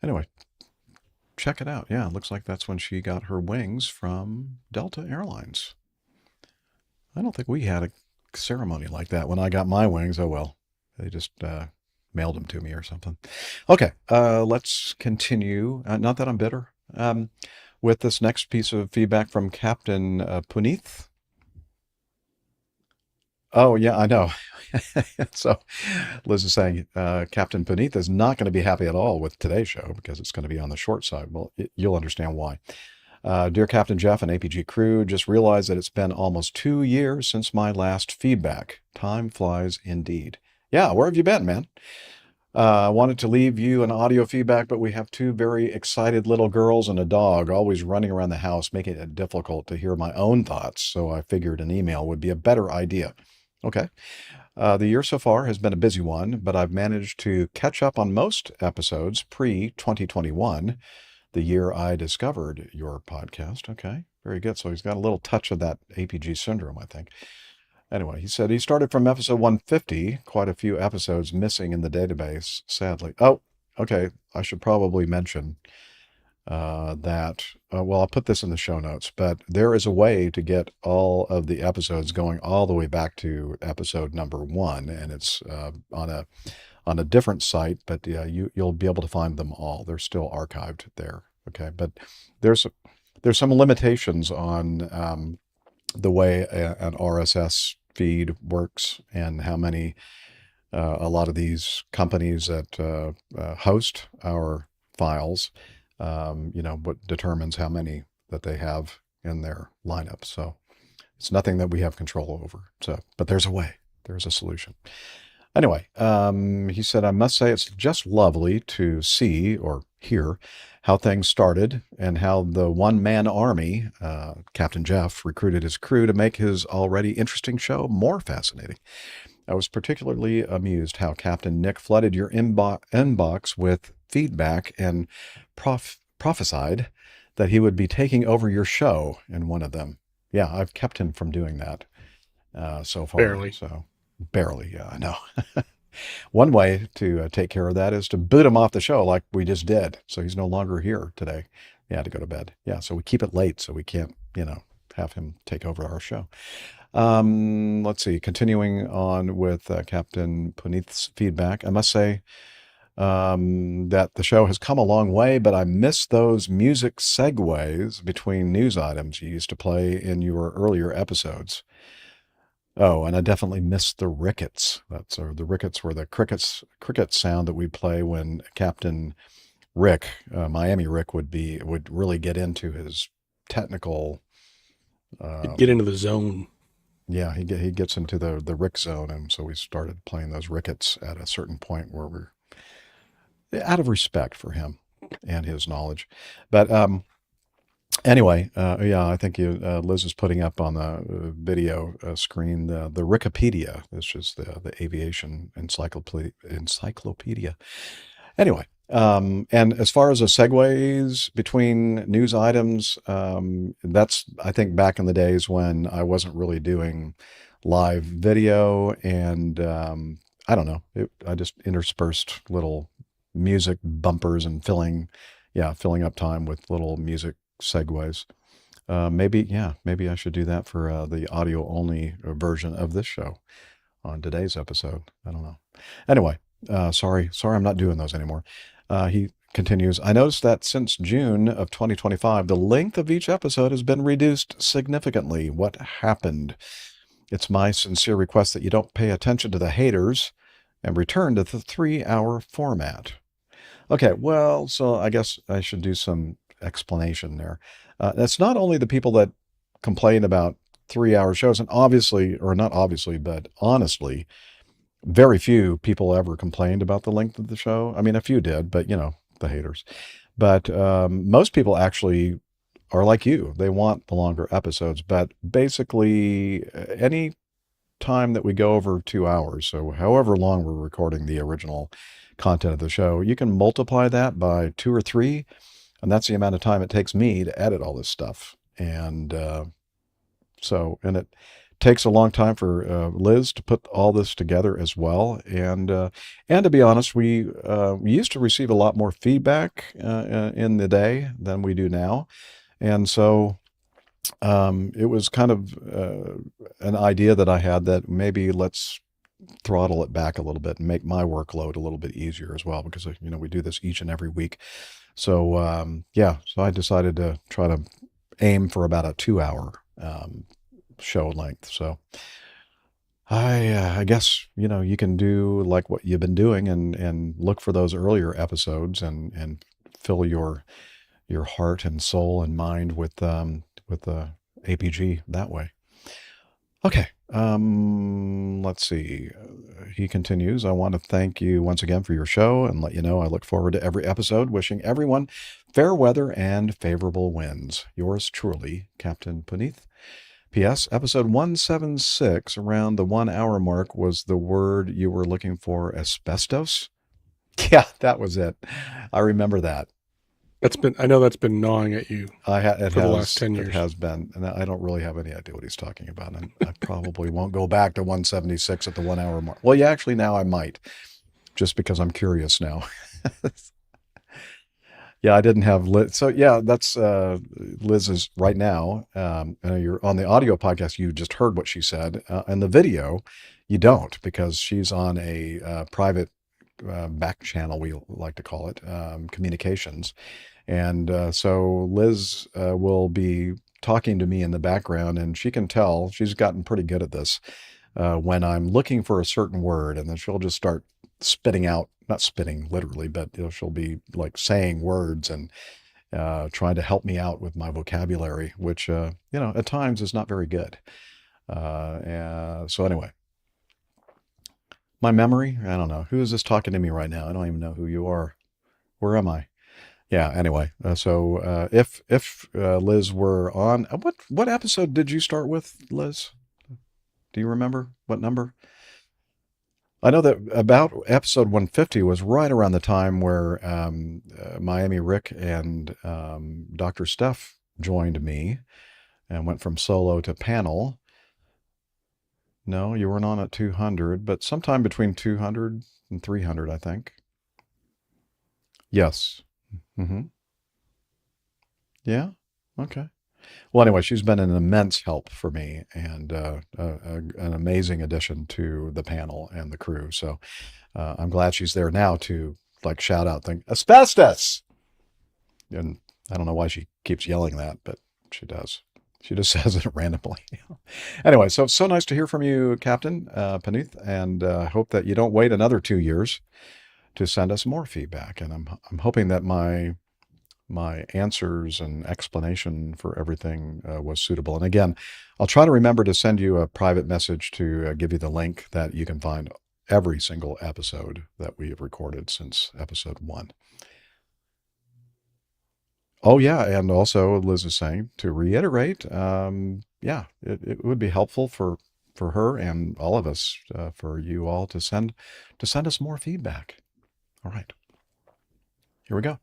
anyway, check it out. Yeah, it looks like that's when she got her wings from Delta Airlines. I don't think we had a ceremony like that when I got my wings. Oh well, they just mailed them to me or something. Okay, let's continue. Not that I'm bitter. With this next piece of feedback from Captain Puneeth. Oh, yeah, I know. So Liz is saying Captain Puneeth is not going to be happy at all with today's show because it's going to be on the short side. Well, you'll understand why. Dear Captain Jeff and APG crew, just realized that it's been almost 2 years since my last feedback. Time flies indeed. Yeah, where have you been, man? I wanted to leave you an audio feedback, but we have 2 very excited little girls and a dog always running around the house, making it difficult to hear my own thoughts. So I figured an email would be a better idea. Okay. The year so far has been a busy one, but I've managed to catch up on most episodes pre-2021, the year I discovered your podcast. Okay, very good. So he's got a little touch of that APG syndrome, I think. Anyway, he said he started from episode 150, quite a few episodes missing in the database, sadly. Oh, okay. I should probably mention well, I'll put this in the show notes, but there is a way to get all of the episodes going all the way back to episode number 1, and it's on a different site, but you'll be able to find them all. They're still archived there. Okay, but there's some limitations on the way an RSS feed works and how many a lot of these companies that host our files, what determines how many that they have in their lineup. So it's nothing that we have control over. So, but there's a way. There's a solution. Anyway, he said, I must say it's just lovely to see or hear how things started and how the one-man army, Captain Jeff, recruited his crew to make his already interesting show more fascinating. I was particularly amused how Captain Nick flooded your inbox with feedback and prophesied that he would be taking over your show in one of them. Yeah, I've kept him from doing that so far. Barely. So barely, yeah, I know. One way to take care of that is to boot him off the show like we just did. So he's no longer here today. He had to go to bed. Yeah, so we keep it late so we can't, have him take over our show. Let's see, continuing on with Captain Puneeth's feedback. I must say that the show has come a long way, but I miss those music segues between news items you used to play in your earlier episodes. Oh, and I definitely missed the rickets. The rickets were the cricket sound that we play when Captain Rick, Miami Rick, would really get into his technical. Get into the zone. Yeah, he gets into the Rick zone, and so we started playing those rickets at a certain point where we're out of respect for him and his knowledge. But anyway, I think Liz is putting up on the video screen the Rickopedia. This is the aviation encyclopedia. Anyway, and as far as the segues between news items, that's, I think, back in the days when I wasn't really doing live video, and I don't know, I just interspersed little music bumpers and filling up time with little music segues. Maybe I should do that for the audio only version of this show on today's episode. I don't know. Anyway, sorry, I'm not doing those anymore. He continues, I noticed that since June of 2025, the length of each episode has been reduced significantly. What happened? It's my sincere request that you don't pay attention to the haters and return to the 3-hour format. Okay, well, so I guess I should do some explanation there. It's not only the people that complain about 3-hour shows, and but honestly, very few people ever complained about the length of the show. I mean, a few did, but the haters. But most people actually are like you. They want the longer episodes, but basically any time that we go over 2 hours, so however long we're recording the original content of the show, you can multiply that by 2 or 3, and that's the amount of time it takes me to edit all this stuff. And and it takes a long time for Liz to put all this together as well. And to be honest, we used to receive a lot more feedback in the day than we do now. And so it was kind of an idea that I had that maybe let's throttle it back a little bit and make my workload a little bit easier as well, because we do this each and every week. So so I decided to try to aim for about a 2-hour show length. So I guess you can do like what you've been doing and look for those earlier episodes and fill your heart and soul and mind with the APG that way. Okay, let's see. He continues, I want to thank you once again for your show and let you know I look forward to every episode, wishing everyone fair weather and favorable winds. Yours truly, Captain Puneeth. P.S. Episode 176, around the 1 hour mark, was the word you were looking for, asbestos? Yeah, that was it. I remember that. I know that's been gnawing at you for the last 10 years. It has been, and I don't really have any idea what he's talking about. And I probably won't go back to 176 at the 1 hour mark. Well, yeah, actually now I might, just because I'm curious now. Yeah, I didn't have Liz. So yeah, that's Liz's right now. You're on the audio podcast. You just heard what she said. And the video, you don't, because she's on a private back channel, we like to call it, communications. And so Liz will be talking to me in the background, and she can tell, she's gotten pretty good at this, when I'm looking for a certain word, and then she'll just start spitting out, not spitting literally, but she'll be like saying words and trying to help me out with my vocabulary, which, at times is not very good. So anyway, my memory, I don't know. Who is this talking to me right now? I don't even know who you are. Where am I? Yeah, anyway. So if Liz were on, what episode did you start with, Liz? Do you remember what number? I know that about episode 150 was right around the time where Miami Rick and Dr. Steph joined me and went from solo to panel. No, you weren't on at 200, but sometime between 200 and 300, I think. Yes. Mm-hmm. Yeah. Okay. Well, anyway, she's been an immense help for me and an amazing addition to the panel and the crew. So I'm glad she's there now to like shout out, think asbestos. And I don't know why she keeps yelling that, but she does. She just says it randomly. Anyway, so nice to hear from you, Captain Panuth, and hope that you don't wait another 2 years to send us more feedback. And I'm hoping that my answers and explanation for everything was suitable. And again, I'll try to remember to send you a private message to give you the link that you can find every single episode that we have recorded since episode 1. Oh yeah, and also Liz is saying, to reiterate, it would be helpful for her and all of us, for you all to send us more feedback. All right, here we go.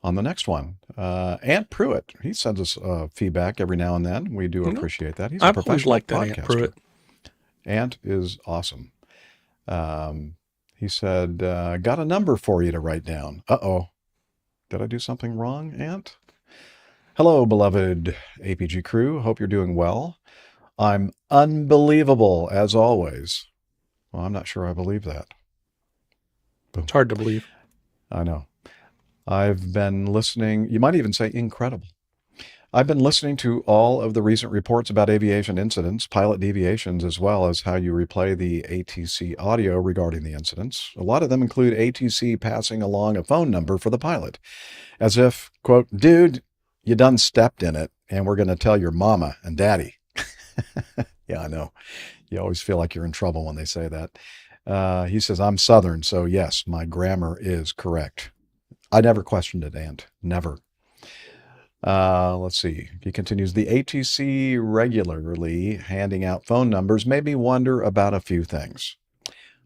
On the next one, Ant Pruitt, he sends us feedback every now and then. We do appreciate that. He's a professional like that, podcaster. Ant Pruitt. Ant is awesome. He said, got a number for you to write down. Uh-oh. Did I do something wrong, Ant? Hello, beloved APG crew. Hope you're doing well. I'm unbelievable, as always. Well, I'm not sure I believe that. Boom. It's hard to believe. I know. I've been listening. You might even say incredible. I've been listening to all of the recent reports about aviation incidents, pilot deviations, as well as how you replay the ATC audio regarding the incidents. A lot of them include ATC passing along a phone number for the pilot, as if, quote, dude, you done stepped in it, and we're going to tell your mama and daddy. Yeah, I know. You always feel like you're in trouble when they say that. He says, I'm Southern, so yes, my grammar is correct. I never questioned it, Ant. Never. Let's see. He continues, the ATC regularly handing out phone numbers made me wonder about a few things.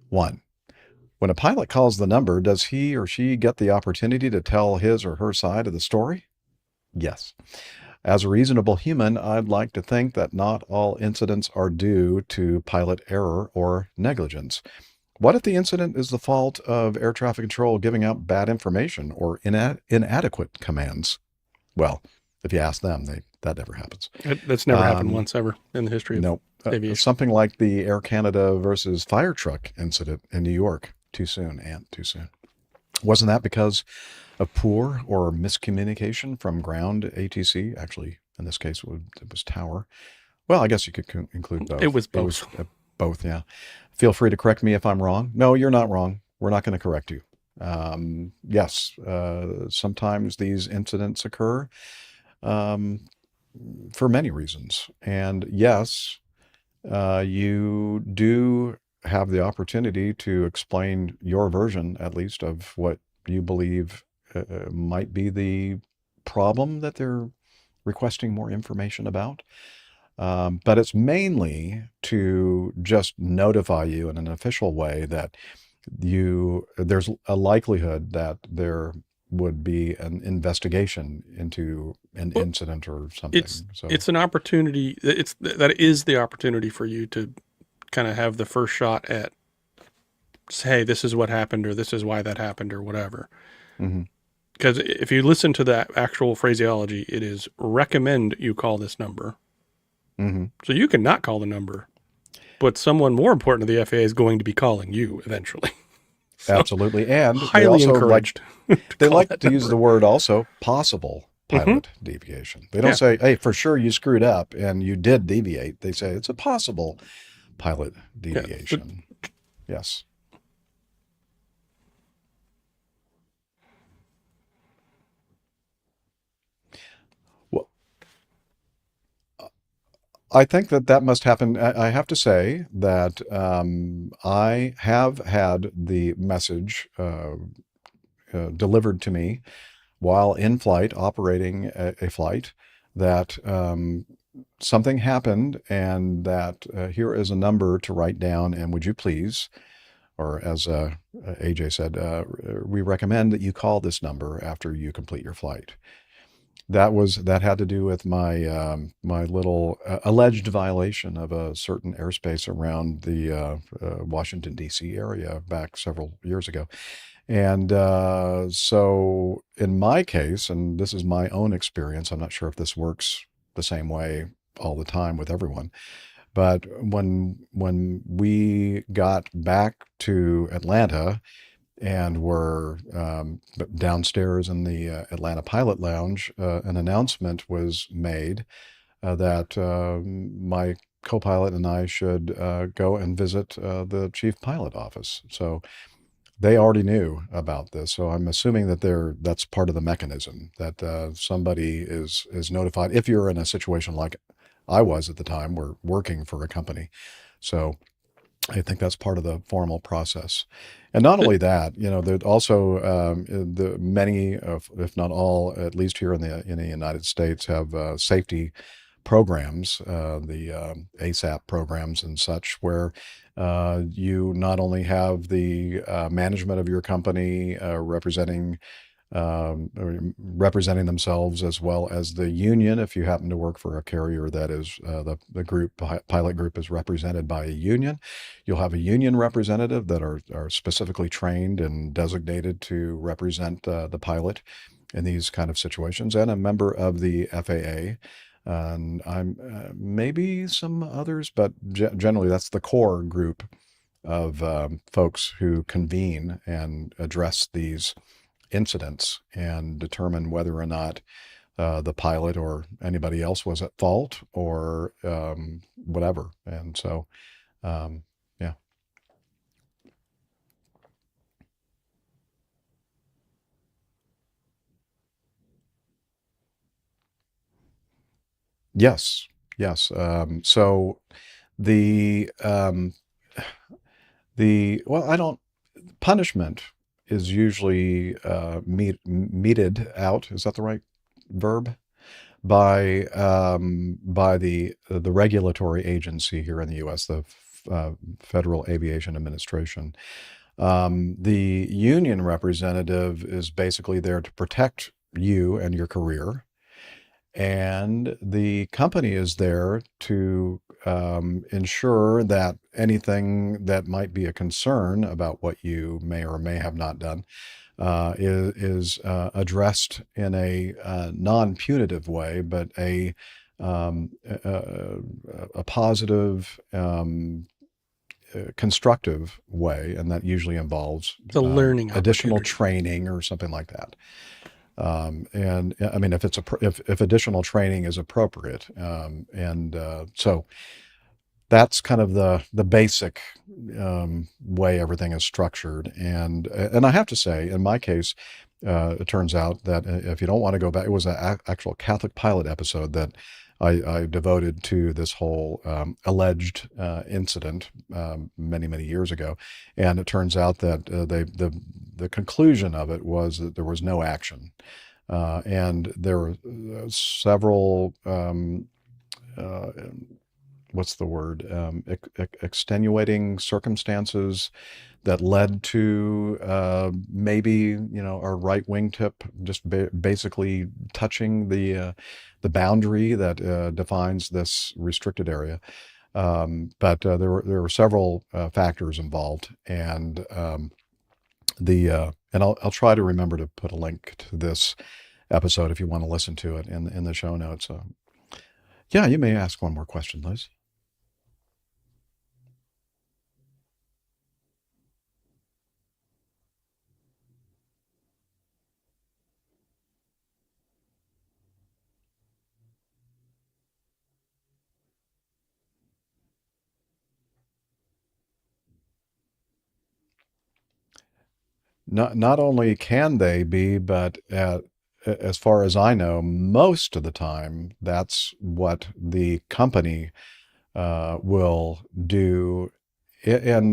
1, when a pilot calls the number, does he or she get the opportunity to tell his or her side of the story? Yes. As a reasonable human, I'd like to think that not all incidents are due to pilot error or negligence. What if the incident is the fault of air traffic control giving out bad information or inadequate commands? Well, if you ask them, that never happens. That's never happened once ever in the history of aviation. Something like the Air Canada versus fire truck incident in New York. Too soon, Ant, too soon. Wasn't that because of poor or miscommunication from ground ATC? Actually, in this case, it was tower. Well, I guess you could include both. It was both. Both, yeah. Feel free to correct me if I'm wrong. No, you're not wrong. We're not going to correct you. Yes, sometimes these incidents occur for many reasons. And yes, you do have the opportunity to explain your version, at least, of what you believe might be the problem that they're requesting more information about. But it's mainly to just notify you in an official way that there's a likelihood that there would be an investigation into an incident or something. It's an opportunity. That is the opportunity for you to kind of have the first shot at, say, hey, this is what happened, or this is why that happened, or whatever. Mm-hmm. because if you listen to that actual phraseology, it is recommend you call this number. Mm-hmm. So you can not call the number, but someone more important to the FAA is going to be calling you eventually. So absolutely. And highly they also encouraged. they like to use the word also possible pilot Mm-hmm. deviation. They don't say, hey, for sure you screwed up and you did deviate. They say it's a possible pilot deviation. Yes. Well, I think that must happen. I have to say that I have had the message delivered to me while in flight, operating a flight, that something happened and that here is a number to write down, and would you please, or as AJ said, we recommend that you call this number after you complete your flight. That had to do with my my little alleged violation of a certain airspace around the Washington D.C. area back several years ago. And so in my case, and this is my own experience, I'm not sure if this works the same way all the time with everyone, but when we got back to Atlanta and were downstairs in the Atlanta Pilot Lounge, an announcement was made that my co-pilot and I should go and visit the chief pilot office. So they already knew about this. So I'm assuming that that's part of the mechanism, that somebody is notified if you're in a situation like I was at the time. We're working for a company. So I think that's part of the formal process. And not only that, there also the many, if not all, at least here in the United States, have safety programs, the ASAP programs and such, where you not only have the management of your company representing themselves, as well as the union. If you happen to work for a carrier that is the group pilot group is represented by a union, you'll have a union representative that are specifically trained and designated to represent the pilot in these kind of situations, and a member of the FAA. And I'm maybe some others, but generally that's the core group of folks who convene and address these incidents and determine whether or not the pilot or anybody else was at fault, or whatever. And so, yeah. Yes. Yes. So the punishment is usually meted out. Is that the right verb? By the regulatory agency here in the U.S., the Federal Aviation Administration. The union representative is basically there to protect you and your career, and the company is there to ensure that anything that might be a concern about what you may or may have not done is addressed in a non-punitive way, but a positive, constructive way, and that usually involves the learning additional training or something like that. And I mean, if additional training is appropriate, so that's kind of the basic way everything is structured. And I have to say, in my case, it turns out that if you don't want to go back, it was an actual Catholic pilot episode that I devoted to this whole alleged incident many years ago, and it turns out that the conclusion of it was that there was no action, and there were several what's the word, extenuating circumstances that led to maybe our right wingtip just basically touching the boundary that defines this restricted area. But there were several factors involved, and and I'll try to remember to put a link to this episode if you want to listen to it in the show notes. Yeah, you may ask one more question, Liz. Not only can they be, but as far as I know, most of the time, that's what the company will do. I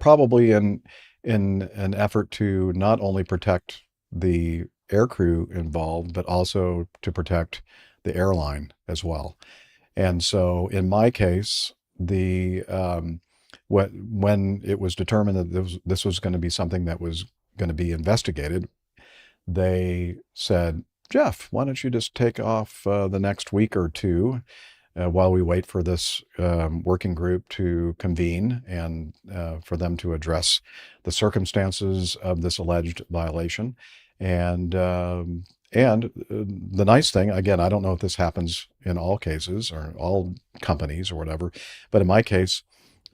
probably in an effort to not only protect the aircrew involved, but also to protect the airline as well. And so, in my case, when it was determined that this was going to be something that was going to be investigated, they said, Jeff, why don't you just take off the next week or two while we wait for this working group to convene and for them to address the circumstances of this alleged violation. And the nice thing, again, I don't know if this happens in all cases or all companies or whatever, but in my case,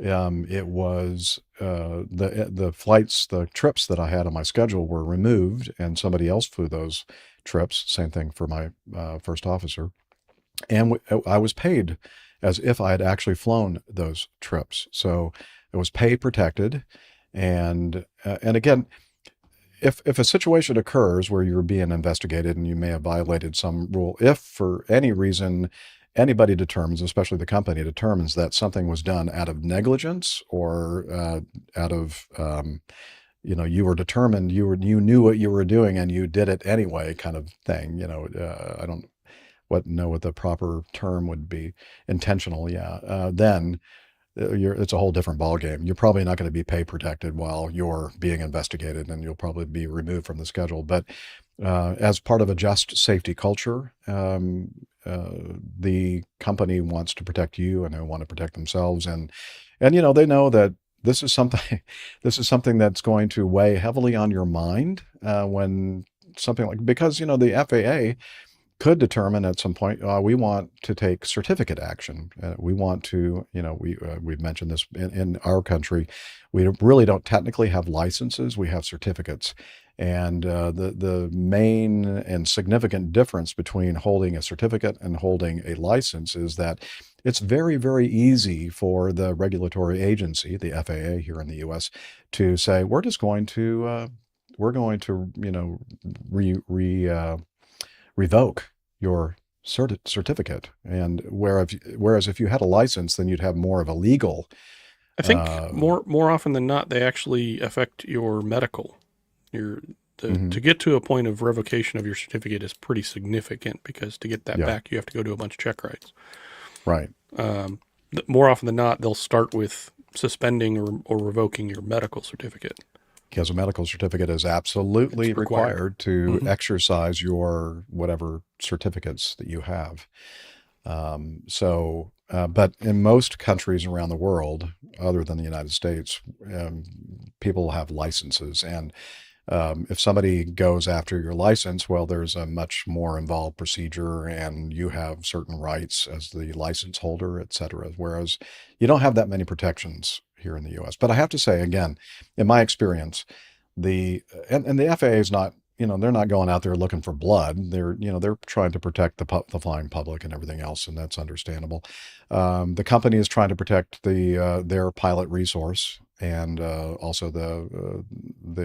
it was the flights, the trips that I had on my schedule were removed, and somebody else flew those trips. Same thing for my first officer, and I was paid as if I had actually flown those trips. So it was pay protected, and again, if a situation occurs where you're being investigated and you may have violated some rule, if for any reason anybody determines, especially the company determines that something was done out of negligence or out of, you were determined, you knew what you were doing and you did it anyway, kind of thing. I don't know what the proper term would be. Intentional, yeah. Then it's a whole different ballgame. You're probably not going to be pay protected while you're being investigated, and you'll probably be removed from the schedule. But as part of a just safety culture, the company wants to protect you, and they want to protect themselves, and they know that this is something that's going to weigh heavily on your mind when something because the FAA could determine at some point we want to take certificate action. We want to, we've mentioned this in our country, we really don't technically have licenses, we have certificates. And the main and significant difference between holding a certificate and holding a license is that it's very, very easy for the regulatory agency, the FAA here in the U.S., to say, we're going to revoke your certificate. And whereas if you had a license, then you'd have more of a legal. I think more often than not, they actually affect your medical. To get to a point of revocation of your certificate is pretty significant, because to get that back, you have to go to a bunch of check rides. Right. More often than not, they'll start with suspending or revoking your medical certificate. Because a medical certificate is absolutely required to exercise your whatever certificates that you have. But in most countries around the world, other than the United States, people have licenses. And if somebody goes after your license, well, there's a much more involved procedure, and you have certain rights as the license holder, et cetera. Whereas you don't have that many protections here in the U.S. But I have to say, again, in my experience, the FAA is not, they're not going out there looking for blood. They're trying to protect the flying public and everything else, and that's understandable. The company is trying to protect their pilot resource and also the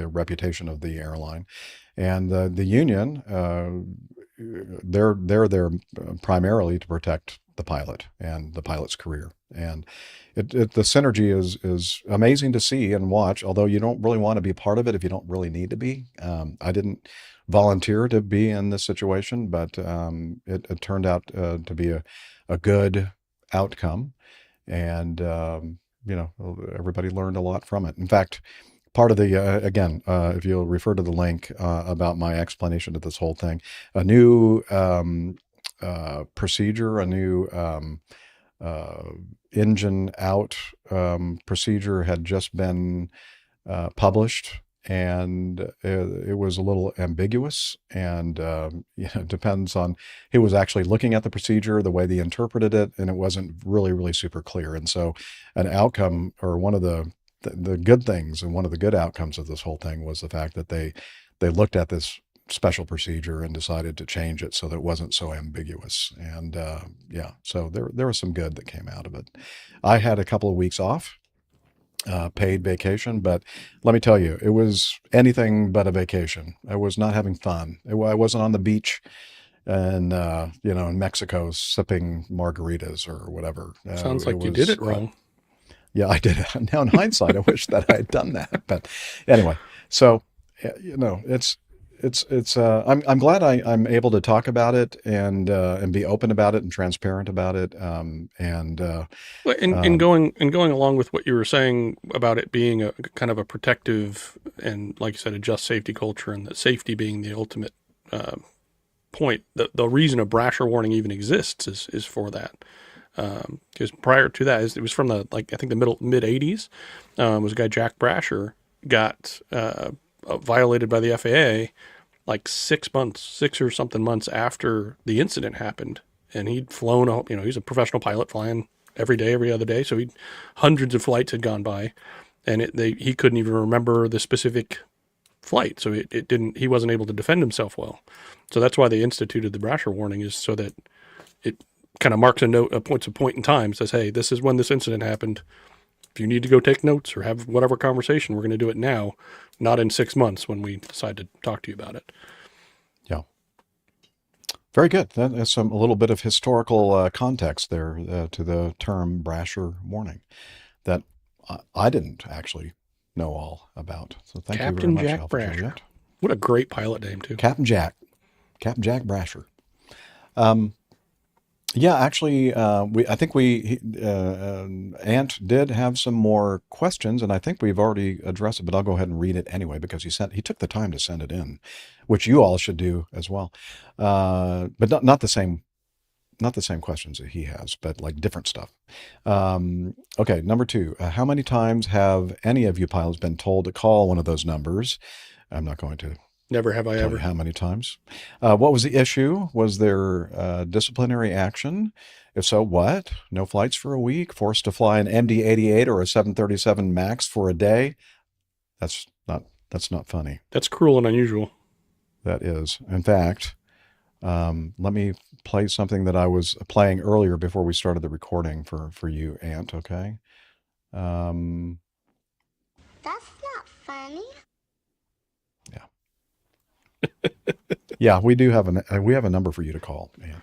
reputation of the airline, and the union. They're there primarily to protect the pilot and the pilot's career, and the synergy is amazing to see and watch, although you don't really want to be part of it if you don't really need to be. I didn't volunteer to be in this situation, but it turned out to be a good outcome, and everybody learned a lot from it. In fact, part of the, again, if you'll refer to the link about my explanation of this whole thing, a new procedure, a new engine out procedure had just been published, and it was a little ambiguous, and it depends on who was actually looking at the procedure, the way they interpreted it, and it wasn't really super clear. And so an outcome, or one of the good things, and one of the good outcomes of this whole thing, was the fact that they looked at this special procedure and decided to change it so that it wasn't so ambiguous. And so there was some good that came out of it. I had a couple of weeks off, paid vacation, but let me tell you, it was anything but a vacation. I was not having fun. I wasn't on the beach and in Mexico sipping margaritas or whatever. Sounds like you did it wrong. Yeah, I did it. Now in hindsight, I wish that I had done that. But anyway, so I'm glad I'm able to talk about it and be open about it and transparent about it. Going along with what you were saying about it being a kind of a protective and, like you said, a just safety culture, and that safety being the ultimate point. The reason a Brasher warning even exists is for that. Because prior to that, it was from the mid 80s. Was a guy, Jack Brasher, got violated by the FAA like 6 or something months after the incident happened, and he'd flown. He's a professional pilot, flying every day, every other day. So hundreds of flights had gone by, and he couldn't even remember the specific flight. So he wasn't able to defend himself well. So that's why they instituted the Brasher warning, is so that it kind of marks a point in time, says, hey, this is when this incident happened. If you need to go take notes or have whatever conversation, we're going to do it now, not in 6 months when we decide to talk to you about it. Yeah. Very good. That is a little bit of historical context there to the term Brasher warning that I didn't actually know all about. So thank you very much, Captain Jack Brasher. What a great pilot name, too. Captain Jack Brasher. Yeah, actually, I think Ant did have some more questions, and I think we've already addressed it, but I'll go ahead and read it anyway, because he took the time to send it in, which you all should do as well. But not the same questions that he has, but like different stuff. Okay, number 2. How many times have any of you pilots been told to call one of those numbers? I'm not going to Never have I ever. How many times? What was the issue? Was there disciplinary action? If so, what? No flights for a week? Forced to fly an MD-88 or a 737 MAX for a day? That's not funny. That's cruel and unusual. That is. In fact, let me play something that I was playing earlier before we started the recording for you, Ant, okay? That's not funny. Yeah, we do have a number for you to call, man.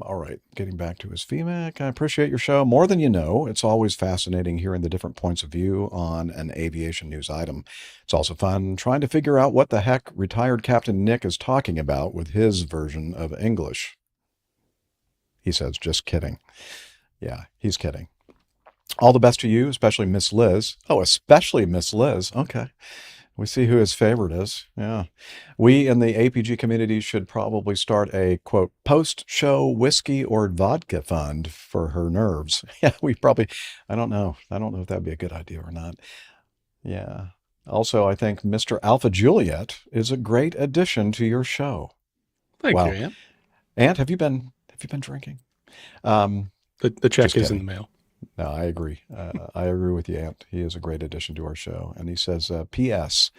All right, getting back to his feedback. I appreciate your show more than you know. It's always fascinating hearing the different points of view on an aviation news item. It's also fun trying to figure out what the heck retired Captain Nick is talking about with his version of English. He says, just kidding. Yeah, he's kidding. All the best to you, especially Miss Liz. Oh, especially Miss Liz. Okay. We see who his favorite is. Yeah. We in the APG community should probably start a, quote, post-show whiskey or vodka fund for her nerves. Yeah, I don't know if that'd be a good idea or not. Yeah. Also, I think Mr. Alpha Juliet is a great addition to your show. Thank you, Ant. Ant, have you been drinking? The check is in the mail. No, I agree. I agree with you, Ant. He is a great addition to our show. And he says, P.S.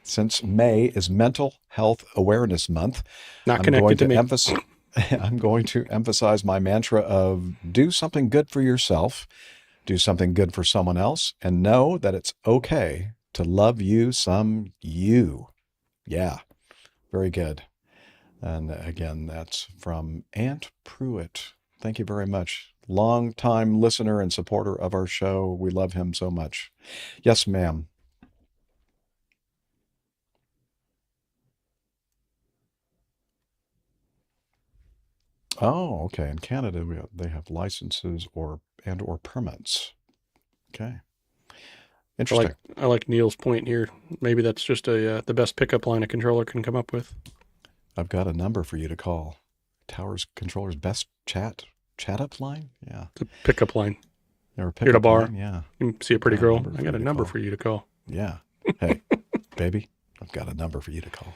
Since May is Mental Health Awareness Month, I'm going to emphasize my mantra of do something good for yourself, do something good for someone else, and know that it's okay to love you some you. Yeah, very good. And again, that's from Ant Pruitt. Thank you very much. Long-time listener and supporter of our show. We love him so much. Yes, ma'am. Oh, okay. In Canada, they have licenses or permits. Okay. Interesting. I like Neil's point here. Maybe that's just the best pickup line a controller can come up with. I've got a number for you to call. Towers Controller's best chat up line? Yeah. The pickup line. Or You're at a bar. Yeah. You see a pretty girl. I got a number for you to call. Yeah. Hey, baby, I've got a number for you to call.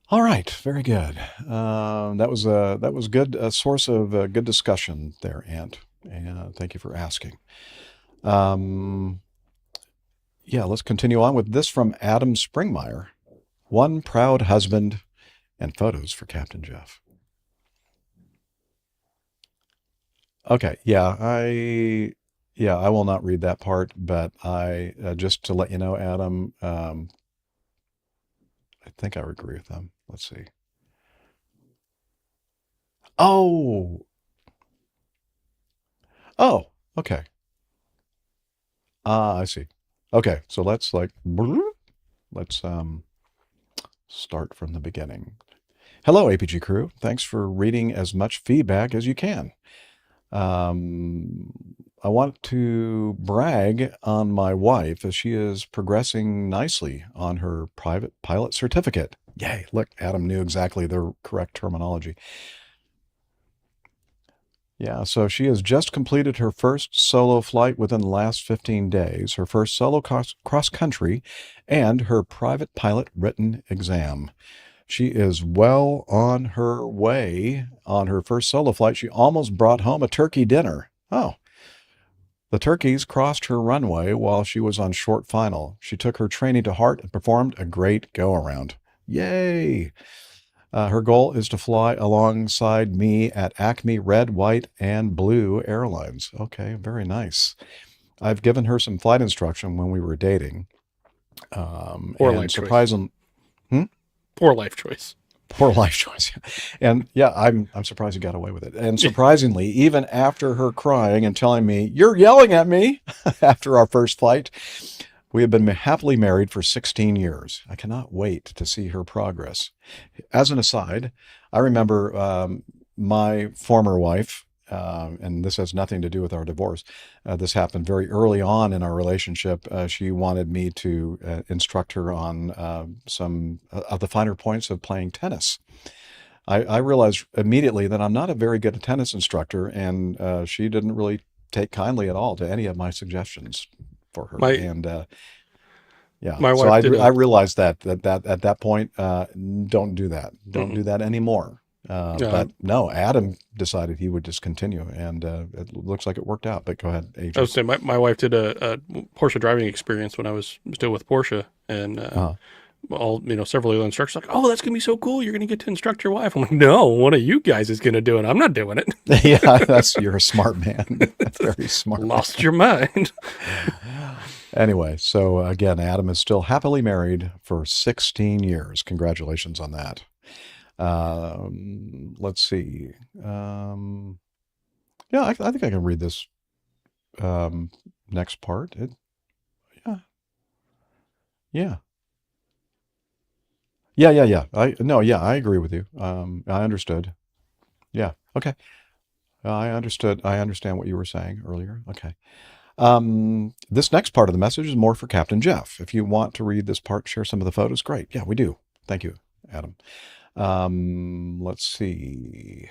All right. Very good. That was good. A source of good discussion there, Ant. And thank you for asking. Yeah, let's continue on with this from Adam Springmeyer. One proud husband and photos for Captain Jeff. Okay, I will not read that part, but I just to let you know, Adam, I think I would agree with them. Let's see. Oh, okay. I see. Okay, so let's start from the beginning. Hello, APG crew. Thanks for reading as much feedback as you can. I want to brag on my wife as she is progressing nicely on her private pilot certificate. Yay, look, Adam knew exactly the correct terminology. Yeah, so she has just completed her first solo flight within the last 15 days, her first solo cross-country, and her private pilot written exam. She is well on her way on her first solo flight. She almost brought home a turkey dinner. Oh. The turkeys crossed her runway while she was on short final. She took her training to heart and performed a great go-around. Yay! Her goal is to fly alongside me at Acme Red, White, and Blue Airlines. Okay, very nice. I've given her some flight instruction when we were dating. Poor life surprising. Poor life choice. Poor life choice. And yeah, I'm surprised you got away with it. And surprisingly, even after her crying and telling me, "You're yelling at me," after our first flight, we have been happily married for 16 years. I cannot wait to see her progress. As an aside, I remember my former wife, and this has nothing to do with our divorce. This happened very early on in our relationship. She wanted me to instruct her on some of the finer points of playing tennis. I realized immediately that I'm not a very good tennis instructor, and she didn't really take kindly at all to any of my suggestions for her. Yeah, my so wife I realized that at that point, don't do that. Don't do that anymore. But no, Adam decided he would just continue, and it looks like it worked out. But go ahead, AJ. I was saying my wife did a Porsche driving experience when I was still with Porsche, and several of the instructors like, "Oh, that's gonna be so cool! You're gonna get to instruct your wife." I'm like, "No, one of you guys is gonna do it. I'm not doing it." Yeah, you're a smart man. Very smart. Lost your mind. Anyway, so again, Adam is still happily married for 16 years. Congratulations on that. Let's see. Yeah, I think I can read this next part. Yeah. I agree with you. I understood. Yeah. Okay. I understood. I understand what you were saying earlier. Okay. This next part of the message is more for Captain Jeff. If you want to read this part, share some of the photos. Great. Yeah, we do. Thank you, Adam. Let's see.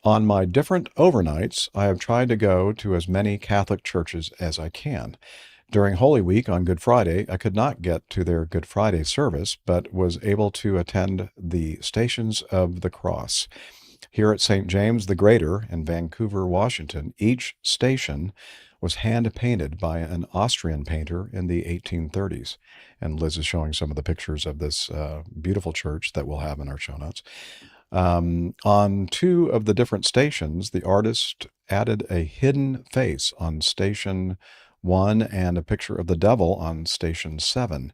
On my different overnights, I have tried to go to as many Catholic churches as I can. During Holy Week on Good Friday, I could not get to their Good Friday service, but was able to attend the Stations of the Cross. Here at St. James the Greater in Vancouver, Washington, each station was hand-painted by an Austrian painter in the 1830s. And Liz is showing some of the pictures of this beautiful church that we'll have in our show notes. On two of the different stations, the artist added a hidden face on Station 1 and a picture of the devil on Station 7.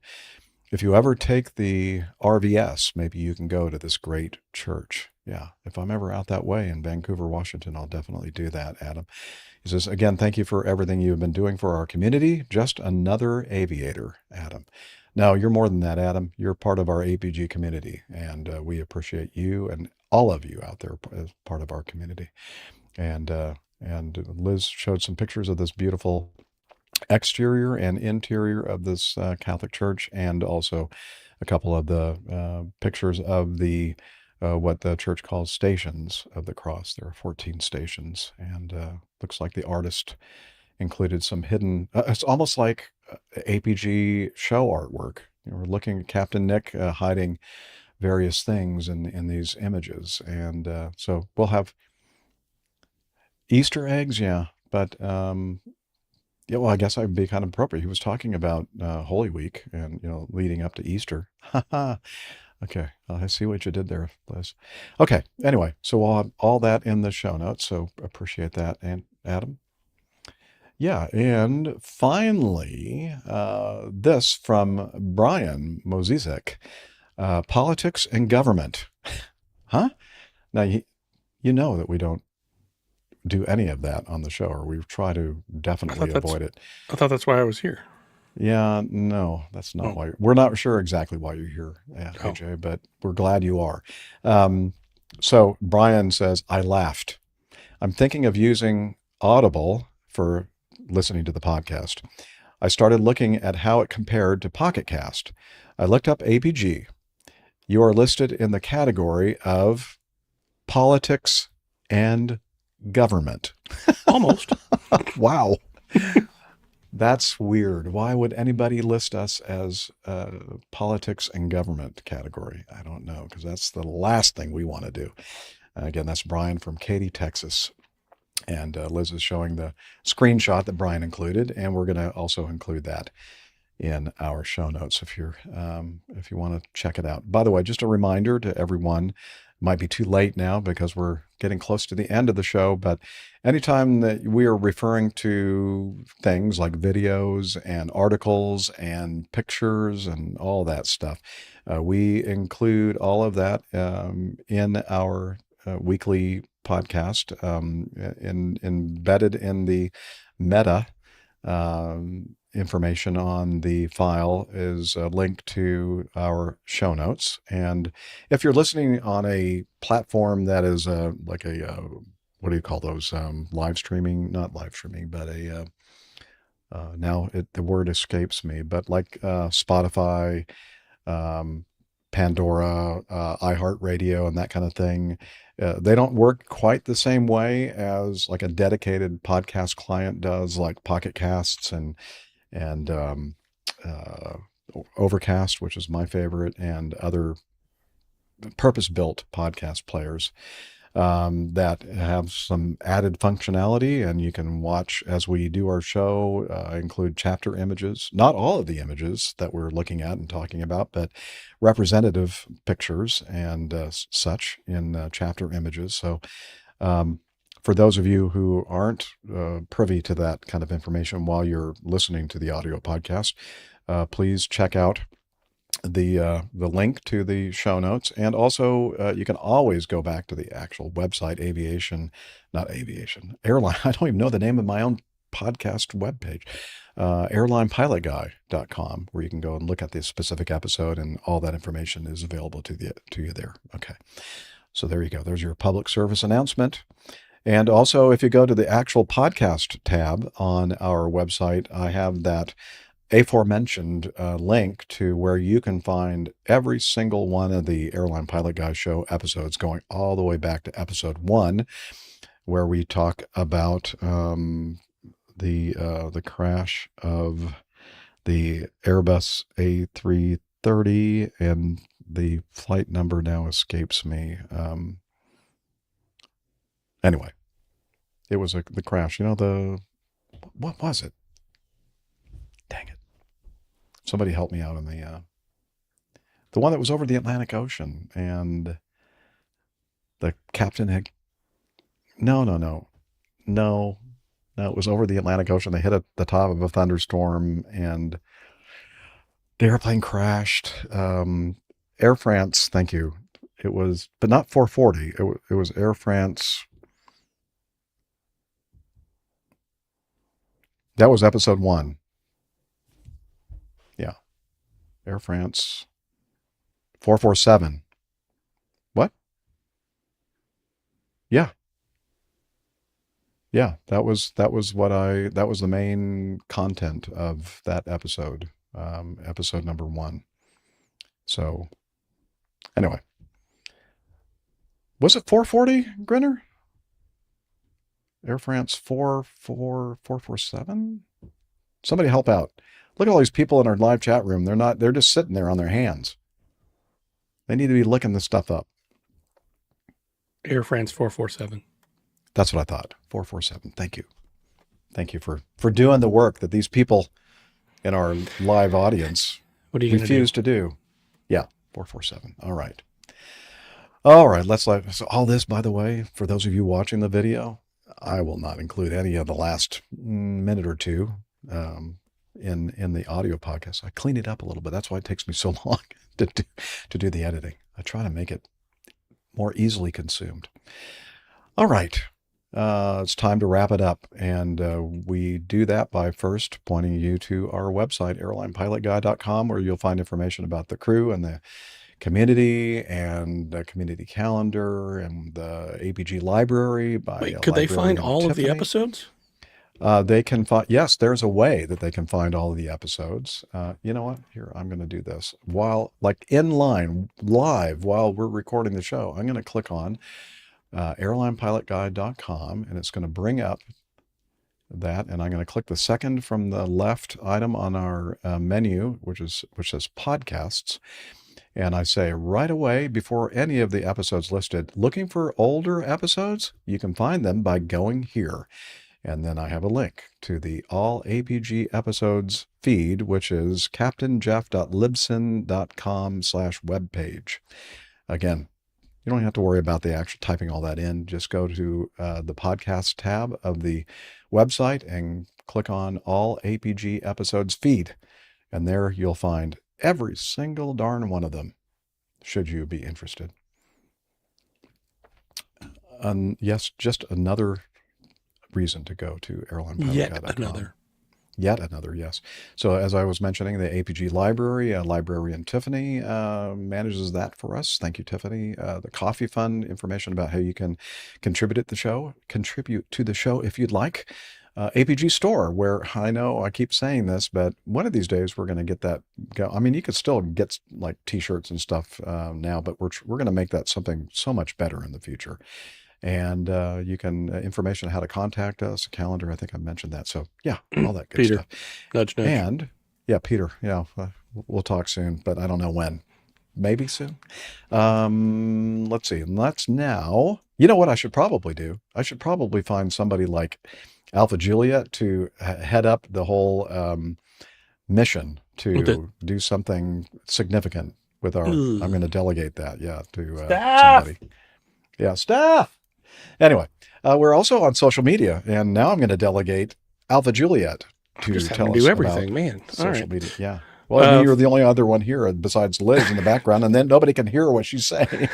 If you ever take the RVS, maybe you can go to this great church. Yeah, if I'm ever out that way in Vancouver, Washington, I'll definitely do that, Adam. He says, again, thank you for everything you've been doing for our community. Just another aviator, Adam. No, you're more than that, Adam. You're part of our APG community, and we appreciate you and all of you out there as part of our community. And Liz showed some pictures of this beautiful exterior and interior of this Catholic church, and also a couple of the pictures of the what the church calls Stations of the Cross. There are 14 stations, and looks like the artist included some hidden, it's almost like APG show artwork. We're looking at Captain Nick hiding various things in these images. And so we'll have Easter eggs, yeah, but yeah, well, I guess I'd be kind of appropriate. He was talking about Holy Week and, leading up to Easter. Okay, I see what you did there, Liz. Okay, anyway, so we'll have all that in the show notes, so appreciate that, and Adam. Yeah, and finally, this from Brian Mozizek, politics and government. Huh? Now, you know that we don't do any of that on the show, or we try to definitely avoid it. I thought that's why I was here. Yeah, no, that's not why. We're not sure exactly why you're here, AJ, but we're glad you are. So Brian says, I laughed. I'm thinking of using Audible for listening to the podcast. I started looking at how it compared to Pocket Cast. I looked up APG. You are listed in the category of politics and government. Almost. Wow. That's weird. Why would anybody list us as politics and government category? I don't know, because that's the last thing we want to do. Again, that's Brian from Katy, Texas. And Liz is showing the screenshot that Brian included, and we're going to also include that in our show notes if you want to check it out. By the way, just a reminder to everyone, it might be too late now because we're getting close to the end of the show, but anytime that we are referring to things like videos and articles and pictures and all that stuff, we include all of that in our weekly podcast, embedded in the meta information on the file is linked to our show notes. And if you're listening on a platform that is like a, what do you call those? Live streaming, not live streaming, but now the word escapes me, but like Spotify, Pandora, iHeartRadio, and that kind of thing. They don't work quite the same way as like a dedicated podcast client does, like Pocket Casts and Overcast, which is my favorite, and other purpose-built podcast players that have some added functionality, and you can watch as we do our show, include chapter images, not all of the images that we're looking at and talking about, but representative pictures and such in chapter images. So for those of you who aren't privy to that kind of information while you're listening to the audio podcast, please check out the link to the show notes. And also, you can always go back to the actual website, airline. I don't even know the name of my own podcast webpage, airlinepilotguy.com, where you can go and look at the specific episode, and all that information is available to you there. Okay. So there you go. There's your public service announcement. And also, if you go to the actual podcast tab on our website, I have that aforementioned link to where you can find every single one of the Airline Pilot Guy Show episodes, going all the way back to episode 1, where we talk about the crash of the Airbus A330, and the flight number now escapes me. Anyway, it was the crash. What was it? Dang it. Somebody help me out on the one that was over the Atlantic Ocean, and the captain had, no, it was over the Atlantic Ocean. They hit at the top of a thunderstorm, and the airplane crashed. Air France, thank you. It was, but not 440. It was Air France. That was episode 1. Yeah. Air France 447. What? Yeah. Yeah, that was the main content of that episode, episode number 1. So anyway, Was it 440, Grinner? Air France 447? Somebody help out. Look at all these people in our live chat room. They're just sitting there on their hands. They need to be looking this stuff up. Air France 447. That's what I thought. 447. Thank you. Thank you for doing the work that these people in our live audience refuse to do. Yeah, 447. All right. All right. So all this, by the way, for those of you watching the video, I will not include any of the last minute or two in the audio podcast. I clean it up a little bit. That's why it takes me so long to do the editing. I try to make it more easily consumed. All right. It's time to wrap it up. And we do that by first pointing you to our website, airlinepilotguy.com, where you'll find information about the crew and the community and the community calendar and the APG library. Could they find all of the episodes? They can find, yes, there's a way that they can find all of the episodes. You know what? Here, I'm going to do this while, like in line, live, while we're recording the show. I'm going to click on airlinepilotguide.com, and it's going to bring up that, and I'm going to click the second from the left item on our menu, which says podcasts. And I say right away, before any of the episodes listed, looking for older episodes, you can find them by going here. And then I have a link to the all APG episodes feed, which is captainjeff.libsyn.com/webpage. Again, you don't have to worry about the actual typing all that in. Just go to the podcast tab of the website and click on all APG episodes feed. And there you'll find every single darn one of them, should you be interested. Yes, just another reason to go to airlinepilotguy.com. Yet another, yes. So as I was mentioning, the APG library, librarian Tiffany manages that for us. Thank you, Tiffany. The Coffee Fund, information about how you can contribute to the show if you'd like. APG Store, where I know I keep saying this, but one of these days we're going to get that go. I mean, you could still get like t-shirts and stuff now, but we're going to make that something so much better in the future. And you can information on how to contact us, a calendar. I think I mentioned that. So yeah, all that good Peter. stuff. Nudge. And yeah, Peter. Yeah, we'll talk soon, but I don't know when. Maybe soon. Let's see. Let's now. You know what I should probably do? I should probably find somebody like Alpha Juliet to head up the whole mission to do something significant with our. I'm going to delegate that. Yeah, to somebody. Yeah, staff. Anyway, we're also on social media, and now I'm going to delegate Alpha Juliet to tell us do everything, about man. social media. Yeah. Well, you're the only other one here besides Liz in the background, and then nobody can hear what she's saying.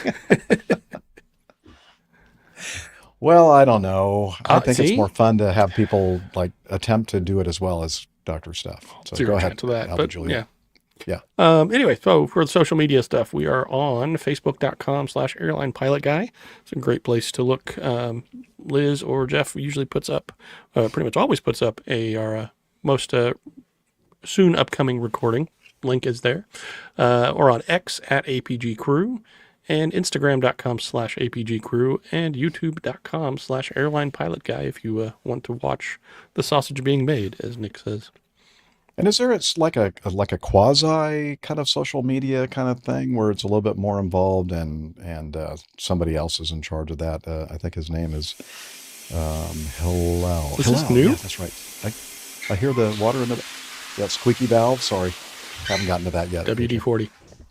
Well, I don't know. I think it's more fun to have people like attempt to do it as well as Dr. Steph. So go ahead, Alpha Juliet. Yeah. Anyway, so for the social media stuff, we are on facebook.com/airlinepilotguy. It's a great place to look. Liz or Jeff usually puts up, pretty much always puts up our most soon upcoming recording. Link is there. Or on X @APG Crew, and Instagram.com/APG Crew, and YouTube.com/airlinepilotguy if you want to watch the sausage being made, as Nick says. And is there like a quasi kind of social media kind of thing where it's a little bit more involved and somebody else is in charge of that? I think his name is Hillel. Is this new? Yeah, that's right. I hear the water in the squeaky valve. Sorry, haven't gotten to that yet. WD-40.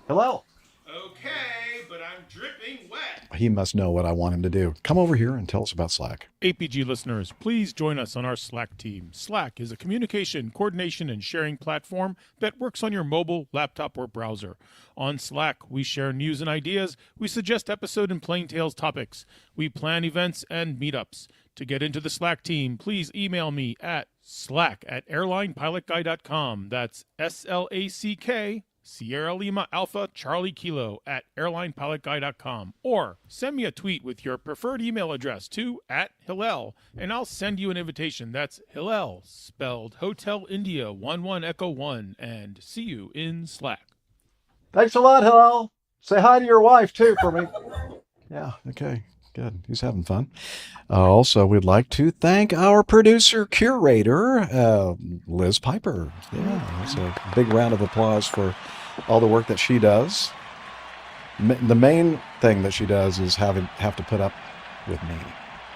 Hello. Okay, but I'm dripping wet. He must know what I want him to do. Come over here and tell us about Slack. APG listeners, please join us on our Slack team. Slack is a communication, coordination, and sharing platform that works on your mobile, laptop, or browser. On Slack, we share news and ideas. We suggest episode and Plain Tales topics. We plan events and meetups. To get into the Slack team, please email me at slack@airlinepilotguy.com. That's SLACK Sierra Lima Alpha Charlie Kilo @airlinepilotguy.com, or send me a tweet with your preferred email address to @Hillel, and I'll send you an invitation. That's Hillel, spelled Hotel India 11 Echo 1, and see you in Slack. Thanks a lot, Hillel. Say hi to your wife too for me. Yeah. Okay. Good. He's having fun. Also, we'd like to thank our producer curator, Liz Piper. Yeah, that's a big round of applause for all the work that she does. The main thing that she does is have to put up with me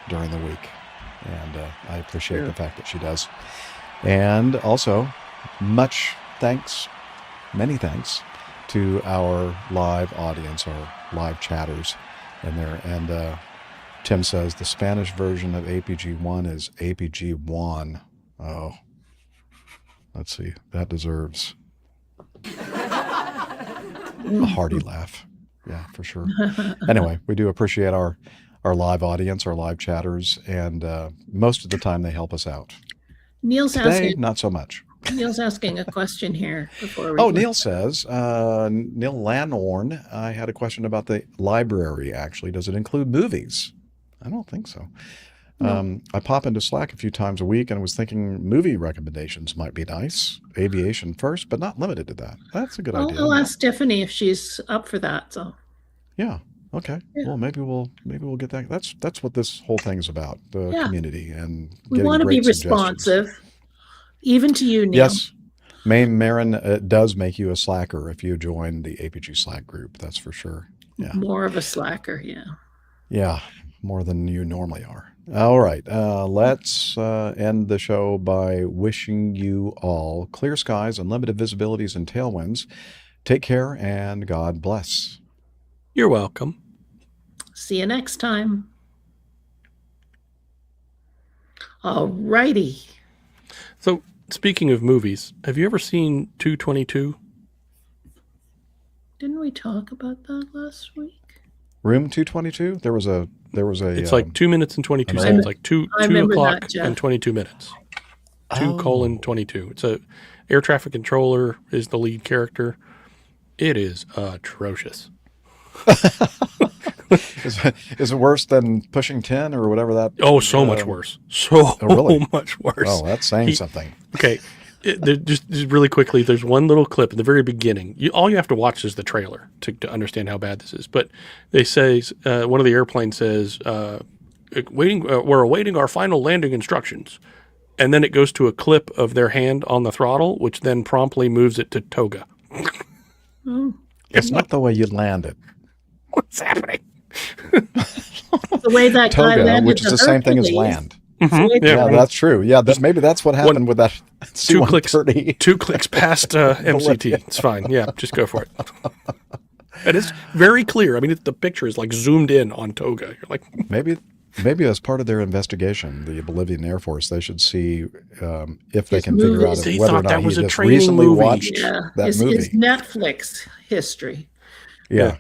during the week, and I appreciate the fact that she does. And also, many thanks to our live audience, our live chatters in there. And Tim says the Spanish version of APG1 is APG1. Oh, let's see. That deserves a hearty laugh. Yeah, for sure. Anyway, we do appreciate our live audience, our live chatters, and most of the time they help us out. Today, not so much. Neil's asking a question here before we. Neil says, Neil Lanhorn, I had a question about the library, actually. Does it include movies? I don't think so. No. I pop into Slack a few times a week and was thinking movie recommendations might be nice. Aviation first, but not limited to that. That's a good idea. I'll ask Stephanie if she's up for that. So. Yeah. Okay. Yeah. Well, maybe we'll get that. That's what this whole thing is about, the community and we want to be responsive. Even to you, Neil. Yes. Marin does make you a slacker if you join the APG Slack group. That's for sure. Yeah. More of a slacker, yeah. Yeah, more than you normally are. All right. Let's end the show by wishing you all clear skies, unlimited visibilities, and tailwinds. Take care and God bless. You're welcome. See you next time. All righty. So, speaking of movies, have you ever seen 222? Didn't we talk about that last week? Room 222? There was a. It's like 2 minutes and 22 seconds, like 2 o'clock and 22 minutes. 2:22. It's a air traffic controller is the lead character. It is atrocious. Is it worse than Pushing 10 or whatever that? Oh, so much worse. So really? much worse. Oh, that's saying something. Okay. Just really quickly, there's one little clip at the very beginning. All you have to watch is the trailer to understand how bad this is. But they say, one of the airplanes says, we're awaiting our final landing instructions. And then it goes to a clip of their hand on the throttle, which then promptly moves it to toga. It's not the way you land it. What's happening? The way that toga, guy landed, which is the same thing as land. Mm-hmm. Yeah, that's true. Yeah, maybe that's what happened with that C-130. Two clicks past MCT. It's fine. Yeah, just go for it. And it's very clear. I mean, the picture is like zoomed in on toga. You're like, maybe as part of their investigation, the Bolivian Air Force, they should see if they can figure out whether or not he just recently watched that movie. His Netflix history. Yeah.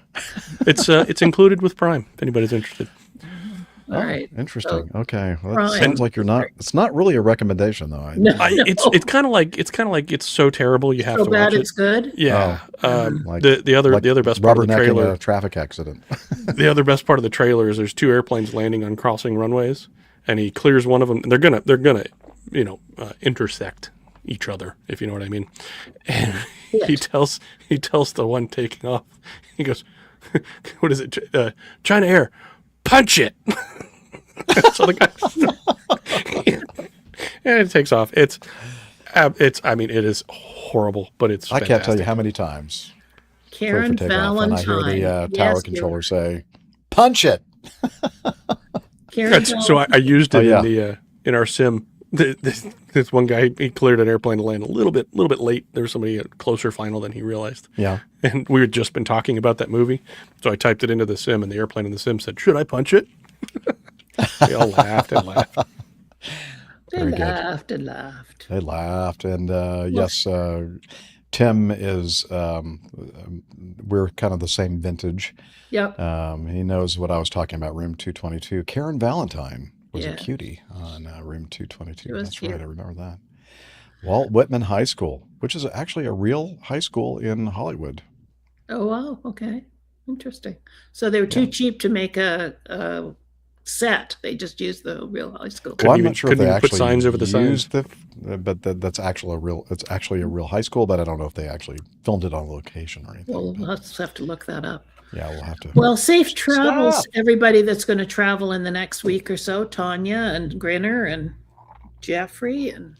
It's included with Prime, if anybody's interested. All right. Interesting. Okay. Well, that sounds like you're not. It's not really a recommendation, though. It's kind of like it's so terrible you have to watch it. So bad it's good. Yeah. The other best part of the trailer, a traffic accident. The other best part of the trailer is there's two airplanes landing on crossing runways, and he clears one of them. And they're gonna intersect each other, if you know what I mean. And he tells the one taking off. He goes, "What is it? China Air, punch it." So the guy, and it takes off. It's. I mean, it is horrible, but it's. I can't tell you how many times. Karen Valentine. And I hear the tower controller say, "Punch it." So I used it in our sim. This one guy, he cleared an airplane to land a little bit late. There was somebody at closer final than he realized. Yeah. And we had just been talking about that movie. So I typed it into the sim, and the airplane in the sim said, "Should I punch it?" They all laughed and laughed. They laughed and laughed. They laughed. And yes, Tim is, we're kind of the same vintage. Yep. He knows what I was talking about, Room 222. Karen Valentine was a cutie on Room 222. That's cute. Right. I remember that. Walt Whitman High School, which is actually a real high school in Hollywood. Oh, wow. Okay. Interesting. So they were too cheap to make a set. They just used the real high school. Well, I'm not sure if they actually put signs over the signs. But that's actually it's actually a real high school, but I don't know if they actually filmed it on location or anything. Well, we'll have to look that up. Yeah, we'll have to. Well, safe travels, everybody that's going to travel in the next week or so. Tanya and Grinner and Jeffrey and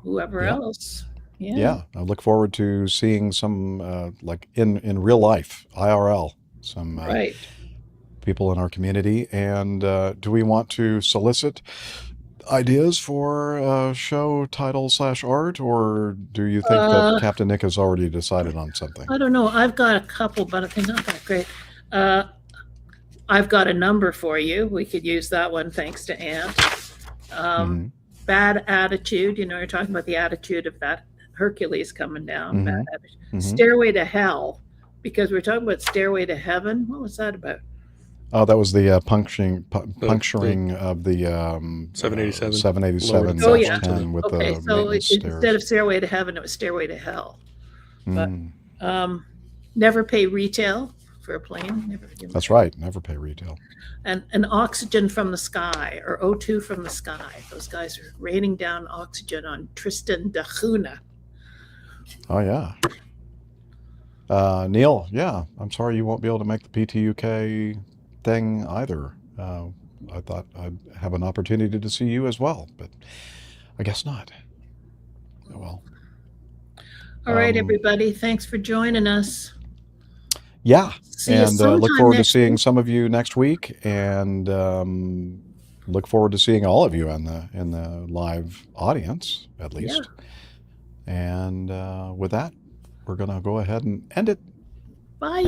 whoever else. Yeah, I look forward to seeing some like in real life, IRL, some right. people in our community. And do we want to solicit ideas for show title / art, or do you think that Captain Nick has already decided on something? I don't know. I've got a couple, but they're not that great. I've got a number for you. We could use that one, thanks to Ant. Bad attitude. You know, you're talking about the attitude of that Hercules coming down. Bad attitude. Stairway to Hell, because we're talking about Stairway to Heaven. What was that about? Oh, that was the puncturing of the 787. 787 Oh, yeah. 10 with Okay, the so maintenance stairs. instead of Stairway to Heaven, it was Stairway to Hell. But never pay retail for a plane. That's right. Never pay retail. And oxygen from the sky, or O2 from the sky. Those guys are raining down oxygen on Tristan da Cunha. Oh, yeah. Neil, yeah, I'm sorry you won't be able to make the PTUK thing either. I thought I'd have an opportunity to see you as well, but I guess not. Oh, well. All right, everybody. Thanks for joining us. Yeah, and look forward to seeing week. some of you next week, and look forward to seeing all of you in the live audience, at least. Yeah. And with that, we're going to go ahead and end it. Bye.